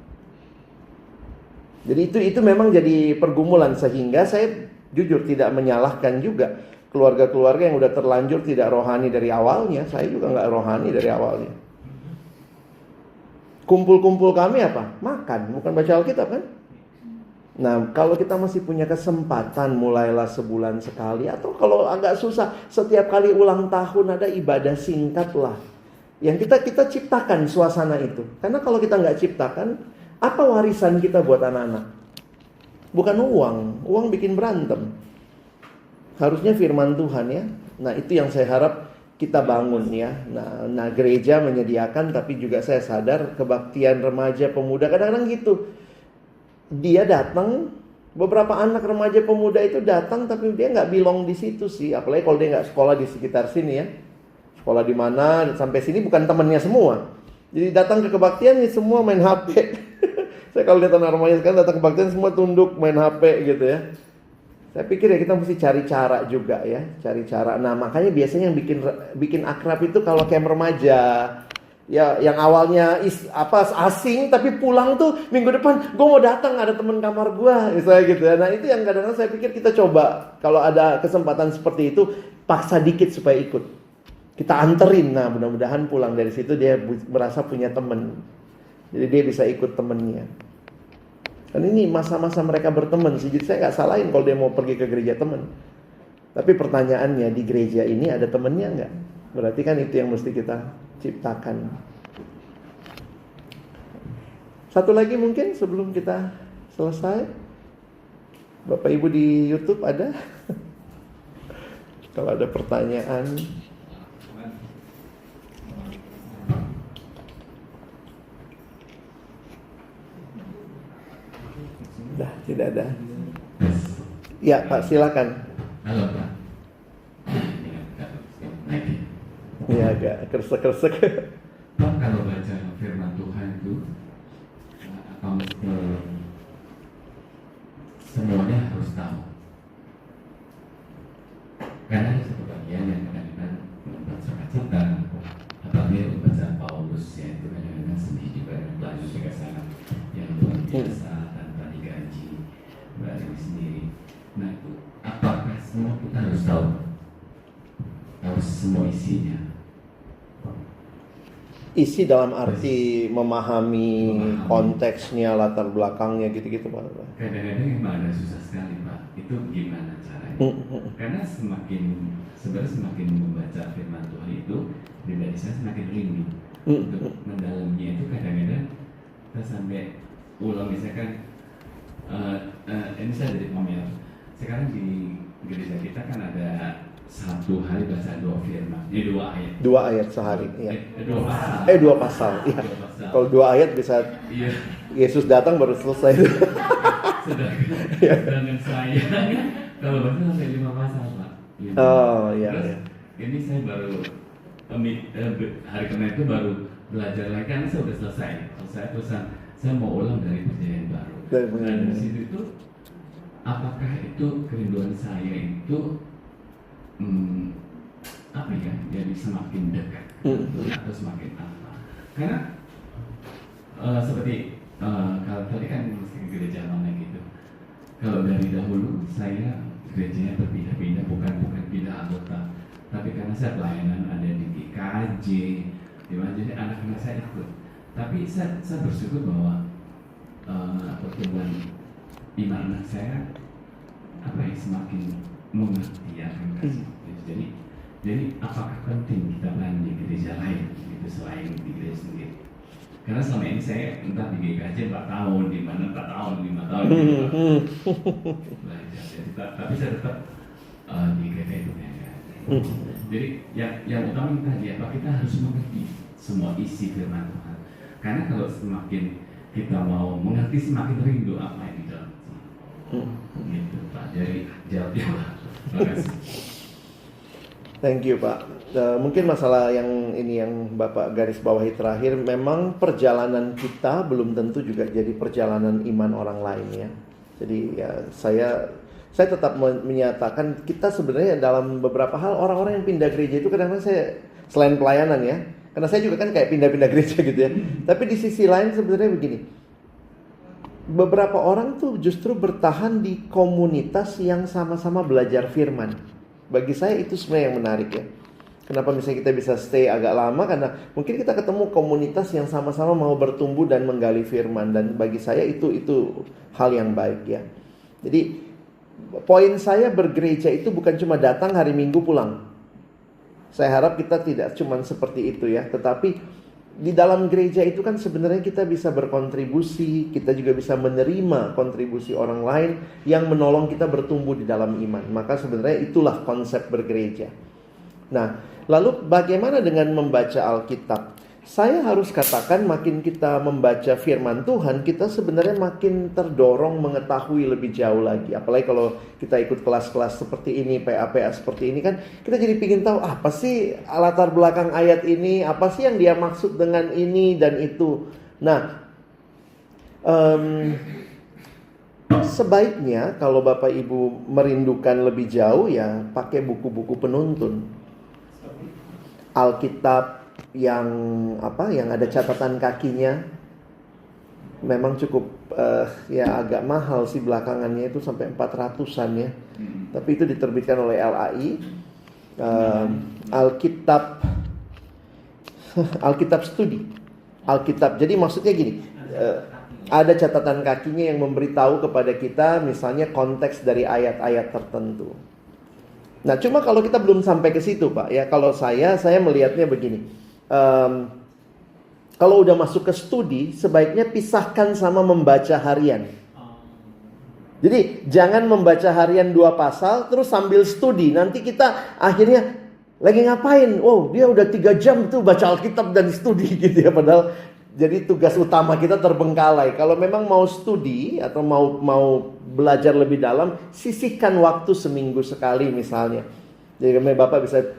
Jadi itu memang jadi pergumulan. Sehingga saya jujur tidak menyalahkan juga keluarga-keluarga yang udah terlanjur tidak rohani dari awalnya. Saya juga gak rohani dari awalnya. Kumpul-kumpul kami apa? Makan, bukan baca Alkitab kan? Nah, kalau kita masih punya kesempatan, mulailah sebulan sekali. Atau kalau agak susah, setiap kali ulang tahun ada ibadah singkat lah. Yang kita ciptakan suasana itu. Karena kalau kita nggak ciptakan, apa warisan kita buat anak-anak? Bukan uang. Uang bikin berantem. Harusnya firman Tuhan ya. Nah, itu yang saya harap kita bangun ya. Nah, gereja menyediakan, tapi juga saya sadar kebaktian remaja pemuda kadang-kadang gitu. Dia datang Beberapa anak remaja pemuda itu datang tapi dia nggak belong di situ sih. Apalagi kalau dia nggak sekolah di sekitar sini ya. Sekolah di mana sampai sini bukan temannya semua. Jadi datang ke kebaktian ya semua main HP. Saya kalau lihat anak remaja sekarang datang ke kebaktian semua tunduk main HP gitu ya. Saya pikir ya kita mesti cari cara juga ya, cari cara. Nah makanya biasanya yang bikin akrab itu kalau kayak remaja. Ya, yang awalnya asing tapi pulang tuh minggu depan gue mau datang ada teman kamar gue, misalnya gitu ya. Nah itu yang kadang-kadang saya pikir kita coba kalau ada kesempatan seperti itu paksa dikit supaya ikut. Kita anterin, nah mudah-mudahan pulang dari situ dia merasa punya teman. Jadi dia bisa ikut temennya. Dan ini masa-masa mereka berteman sih. Jadi saya nggak salahin kalau dia mau pergi ke gereja teman. Tapi pertanyaannya di gereja ini ada temennya nggak? Berarti kan itu yang mesti kita ciptakan. Satu lagi mungkin sebelum kita selesai. Bapak Ibu di YouTube ada? Kalau ada pertanyaan. Tidak ada. Ya Pak, silakan. Halo Pak. Iya agak kersek-kersek. Pak, kalau baca firman Tuhan itu apa semuanya harus tahu. Karena ada satu bagian yang kadang-kadang membaca kata, apalagi membaca Paulus ya itu kadang-kadang sedih juga, lanjut juga sangat yang luar biasa tanpa digaji berarti sendiri. Nah itu apakah semua kita harus tahu? Harus semua isinya? Isi dalam arti memahami konteksnya, latar belakangnya gitu-gitu Pak. Kadang-kadang memang ada susah sekali Pak. Itu gimana caranya? Karena sebenarnya semakin membaca firman Tuhan itu pribadi saya semakin rindu untuk mendalaminya. Itu kadang-kadang kita sampai ulang misalkan ini saya jadi pamer. Sekarang di gereja kita kan ada satu hari baca 2 firman, 2 ayat. 2 ayat sehari, ya. 2 pasal. 2 pasal, iya. Kalau 2 ayat bisa Yesus datang baru selesai. Sedangkan saya kalau baca sampai 5 pasal Pak. Oh iya. Terus ini saya baru hari kemarin itu baru belajar lagi karena saya sudah selesai terus saya mau ulang dari perjanjian baru. Dan di situ itu apakah itu kerinduan saya itu apa ya, jadi semakin dekat atau semakin apa? Karena seperti kalau tadi kan mesti ke gereja mana gitu. Kalau dari dahulu saya gerejanya berpindah-pindah, bukan pindah anggota, tapi karena saya pelayanan ada di GKJ, dimana jadi anak-anak saya ikut. Tapi saya bersyukur bahwa pertumbuhan iman anak saya semakin mengerti akan kasih. Jadi apakah penting kita main di gereja lain gitu selain di gereja sendiri? Karena selama ini saya entah di GKJ 4 tahun, di mana 4 tahun, 5 tahun gitu, belajar. Tapi saya tetap di GKJ itu Jadi yang utama kita harus mengerti semua isi firman Tuhan. Karena kalau semakin kita mau mengerti, semakin rindu apa yang di dalam. Gitu Pak. Jadi jawab. Terima kasih. Thank you Pak. Mungkin masalah yang ini yang Bapak garis bawahi terakhir, memang perjalanan kita belum tentu juga jadi perjalanan iman orang lain ya. Jadi ya saya tetap menyatakan kita sebenarnya dalam beberapa hal orang-orang yang pindah gereja itu kadang-kadang saya selain pelayanan ya, karena saya juga kan kayak pindah-pindah gereja gitu ya. Tapi di sisi lain sebenarnya begini, beberapa orang tuh justru bertahan di komunitas yang sama-sama belajar firman. Bagi saya itu sebenarnya yang menarik ya. Kenapa misalnya kita bisa stay agak lama? Karena mungkin kita ketemu komunitas yang sama-sama mau bertumbuh dan menggali firman. Dan bagi saya itu hal yang baik ya. Jadi poin saya bergereja itu bukan cuma datang hari Minggu pulang. Saya harap kita tidak cuma seperti itu ya. Tetapi di dalam gereja itu kan sebenarnya kita bisa berkontribusi, kita juga bisa menerima kontribusi orang lain yang menolong kita bertumbuh di dalam iman. Maka sebenarnya itulah konsep bergereja. Nah, lalu bagaimana dengan membaca Alkitab? Saya harus katakan makin kita membaca firman Tuhan, kita sebenarnya makin terdorong mengetahui lebih jauh lagi. Apalagi kalau kita ikut kelas-kelas seperti ini, PA-PA seperti ini kan, kita jadi pingin tahu apa sih latar belakang ayat ini, apa sih yang dia maksud dengan ini dan itu. Nah, sebaiknya kalau Bapak Ibu merindukan lebih jauh ya pakai buku-buku penuntun. Alkitab yang ada catatan kakinya memang cukup ya agak mahal sih, belakangannya itu sampai 400-an ya. Tapi itu diterbitkan oleh LAI. Alkitab studi. Alkitab. Jadi maksudnya gini, ada catatan kakinya yang memberitahu kepada kita misalnya konteks dari ayat-ayat tertentu. Nah, cuma kalau kita belum sampai ke situ, Pak, ya kalau saya melihatnya begini. Kalau udah masuk ke studi, sebaiknya pisahkan sama membaca harian. Jadi jangan membaca harian 2 pasal terus sambil studi. Nanti kita akhirnya lagi ngapain? Oh, dia udah 3 jam tuh baca Alkitab dan studi gitu ya. Padahal jadi tugas utama kita terbengkalai. Kalau memang mau studi atau mau belajar lebih dalam, sisihkan waktu seminggu sekali misalnya. Jadi Bapak bisa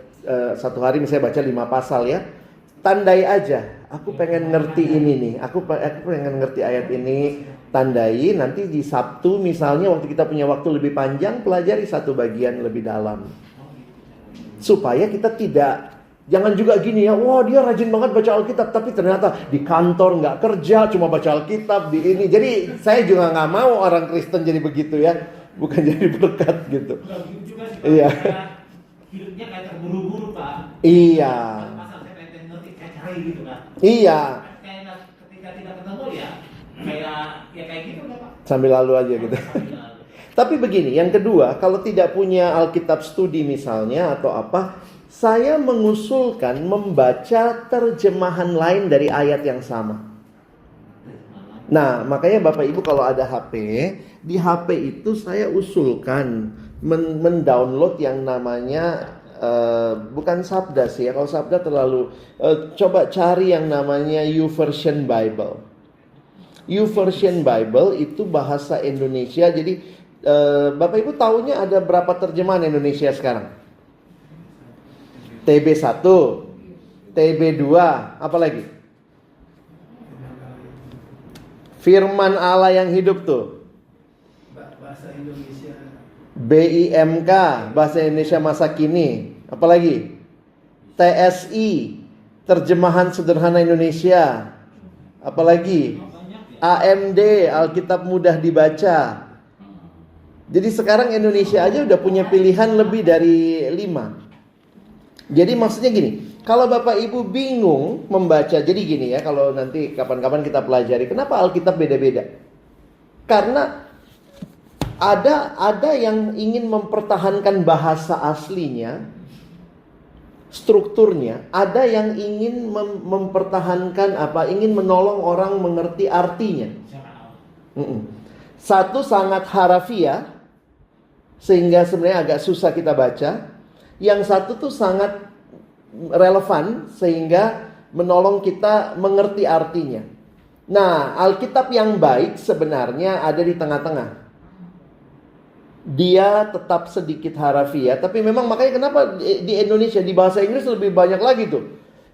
satu hari misalnya baca 5 pasal ya. Tandai aja, aku pengen ngerti ini nih, aku pengen ngerti ayat ini, tandai. Nanti di Sabtu misalnya waktu kita punya waktu lebih panjang, pelajari satu bagian lebih dalam. Supaya kita jangan juga gini ya, wah dia rajin banget baca Alkitab, tapi ternyata di kantor nggak kerja, cuma baca Alkitab di ini. Jadi saya juga nggak mau orang Kristen jadi begitu ya, bukan jadi berkat gitu. Iya. Hidupnya kayak terburu-buru, Pak. Iya. Gitu kan. Iya. Kayak ketika tidak ketemu ya kayak gitu kan, Pak. Sambil lalu aja gitu. Tapi begini, yang kedua, kalau tidak punya Alkitab studi misalnya atau apa, saya mengusulkan membaca terjemahan lain dari ayat yang sama. Nah, makanya Bapak Ibu kalau ada HP, di HP itu saya usulkan mendownload yang namanya bukan Sabda sih ya. Kalau Sabda terlalu coba cari yang namanya YouVersion Bible. YouVersion Bible itu bahasa Indonesia. Jadi Bapak Ibu tahunya ada berapa terjemahan Indonesia sekarang? TB1, TB2, apa lagi? Firman Allah yang hidup tuh. Bahasa Indonesia. BIMK, Bahasa Indonesia Masa Kini. Apalagi? TSI, Terjemahan Sederhana Indonesia. Apalagi? AMD, Alkitab Mudah Dibaca. Jadi sekarang Indonesia aja udah punya pilihan lebih dari 5. Jadi maksudnya gini, kalau Bapak Ibu bingung membaca, jadi gini ya, kalau nanti kapan-kapan kita pelajari, kenapa Alkitab beda-beda? Karena ada yang ingin mempertahankan bahasa aslinya, strukturnya, ada yang ingin mempertahankan ingin menolong orang mengerti artinya. Satu sangat harafiah sehingga sebenarnya agak susah kita baca. Yang satu tuh sangat relevan sehingga menolong kita mengerti artinya. Nah, Alkitab yang baik sebenarnya ada di tengah-tengah. Dia tetap sedikit harafiah, tapi memang makanya kenapa di Indonesia di bahasa Inggris lebih banyak lagi tuh.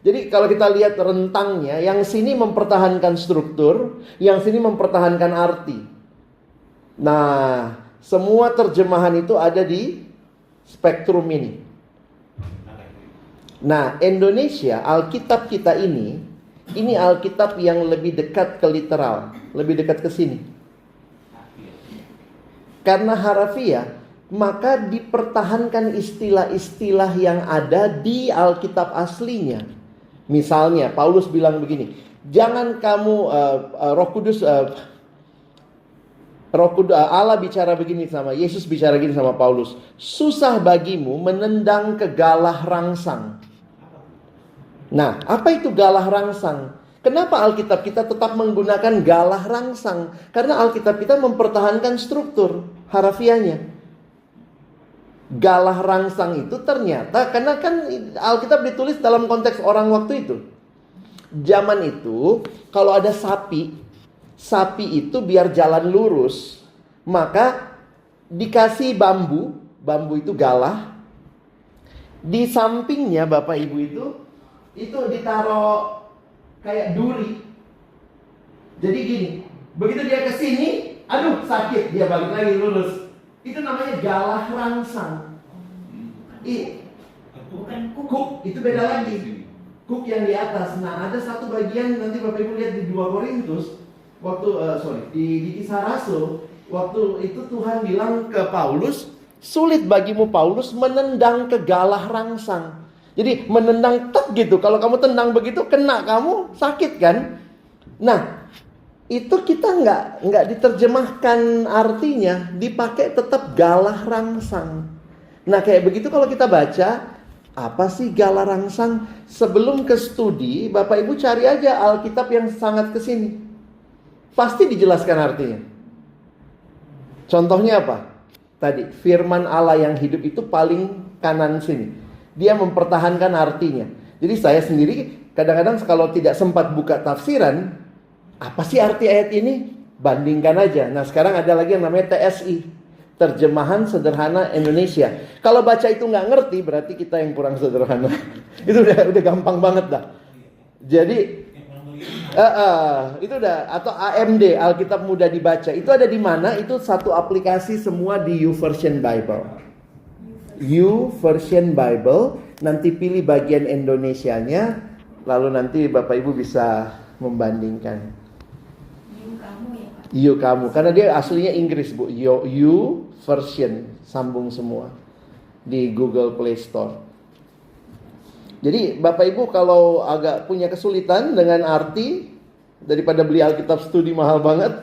Jadi kalau kita lihat rentangnya, yang sini mempertahankan struktur, yang sini mempertahankan arti. Nah, semua terjemahan itu ada di spektrum ini. Nah, Indonesia, Alkitab kita ini Alkitab yang lebih dekat ke literal, lebih dekat ke sini. Karena harafiah, maka dipertahankan istilah-istilah yang ada di Alkitab aslinya. Misalnya, Paulus bilang begini, jangan kamu Roh Kudus Allah bicara begini sama Yesus, bicara begini sama Paulus, susah bagimu menendang ke galah rangsang. Nah, apa itu galah rangsang? Kenapa Alkitab kita tetap menggunakan galah rangsang? Karena Alkitab kita mempertahankan struktur harafiahnya. Galah rangsang itu ternyata karena kan Alkitab ditulis dalam konteks orang waktu itu. Zaman itu kalau ada sapi itu biar jalan lurus, maka dikasih bambu itu galah. Di sampingnya Bapak Ibu itu ditaruh kayak duri. Jadi gini, begitu dia ke sini, aduh sakit, dia balik lagi lurus. Itu namanya galah rangsang. Bukan Kuk itu beda lagi. Kuk yang di atas. Nah, ada satu bagian nanti Bapak Ibu lihat di 2 Korintus waktu di Kisah Rasul, waktu itu Tuhan bilang ke Paulus, sulit bagimu Paulus menendang ke galah rangsang. Jadi menendang tek gitu. Kalau kamu tendang begitu kena kamu sakit kan? Nah, itu kita nggak diterjemahkan artinya, dipakai tetap galah rangsang. Nah kayak begitu kalau kita baca, apa sih galah rangsang? Sebelum ke studi, Bapak Ibu cari aja Alkitab yang sangat kesini, pasti dijelaskan artinya. Contohnya apa? Tadi firman Allah yang hidup itu paling kanan sini, dia mempertahankan artinya. Jadi saya sendiri kadang-kadang kalau tidak sempat buka tafsiran, apa sih arti ayat ini? Bandingkan aja. Nah sekarang ada lagi yang namanya TSI, Terjemahan Sederhana Indonesia. Kalau baca itu nggak ngerti, berarti kita yang kurang sederhana. Itu udah gampang banget dah. Jadi itu udah, atau AMD, Alkitab Mudah Dibaca. Itu ada di mana? Itu satu aplikasi semua di YouVersion Bible. YouVersion Bible. Nanti pilih bagian Indonesianya, lalu nanti Bapak Ibu bisa membandingkan. You kamu, karena dia aslinya Inggris Bu. You version, sambung semua di Google Play Store. Jadi Bapak Ibu kalau agak punya kesulitan dengan arti, daripada beli Alkitab studi mahal banget,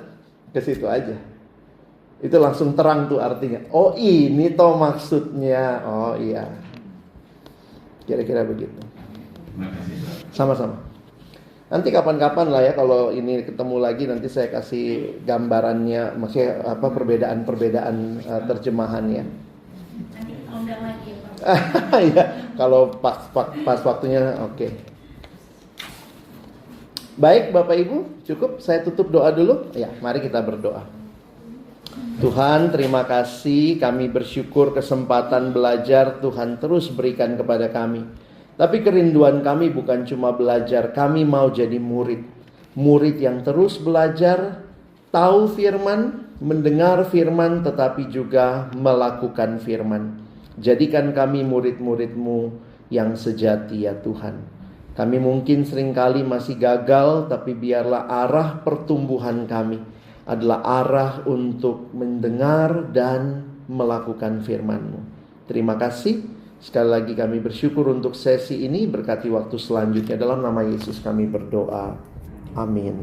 ke situ aja. Itu langsung terang tuh artinya. Oh ini toh maksudnya. Oh iya. Kira-kira begitu. Sama-sama. Nanti kapan-kapan lah ya kalau ini ketemu lagi, nanti saya kasih gambarannya, maksudnya apa perbedaan terjemahannya. Nanti undang lagi ya Pak. Ya, kalau pas waktunya oke. Baik Bapak Ibu, cukup saya tutup doa dulu. Ya, mari kita berdoa. Tuhan, terima kasih, kami bersyukur kesempatan belajar Tuhan terus berikan kepada kami. Tapi kerinduan kami bukan cuma belajar, kami mau jadi murid. Murid yang terus belajar, tahu firman, mendengar firman, tetapi juga melakukan firman. Jadikan kami murid-murid-Mu yang sejati ya Tuhan. Kami mungkin seringkali masih gagal, tapi biarlah arah pertumbuhan kami adalah arah untuk mendengar dan melakukan firman-Mu. Terima kasih. Sekali lagi kami bersyukur untuk sesi ini, berkati waktu selanjutnya. Dalam nama Yesus kami berdoa. Amin.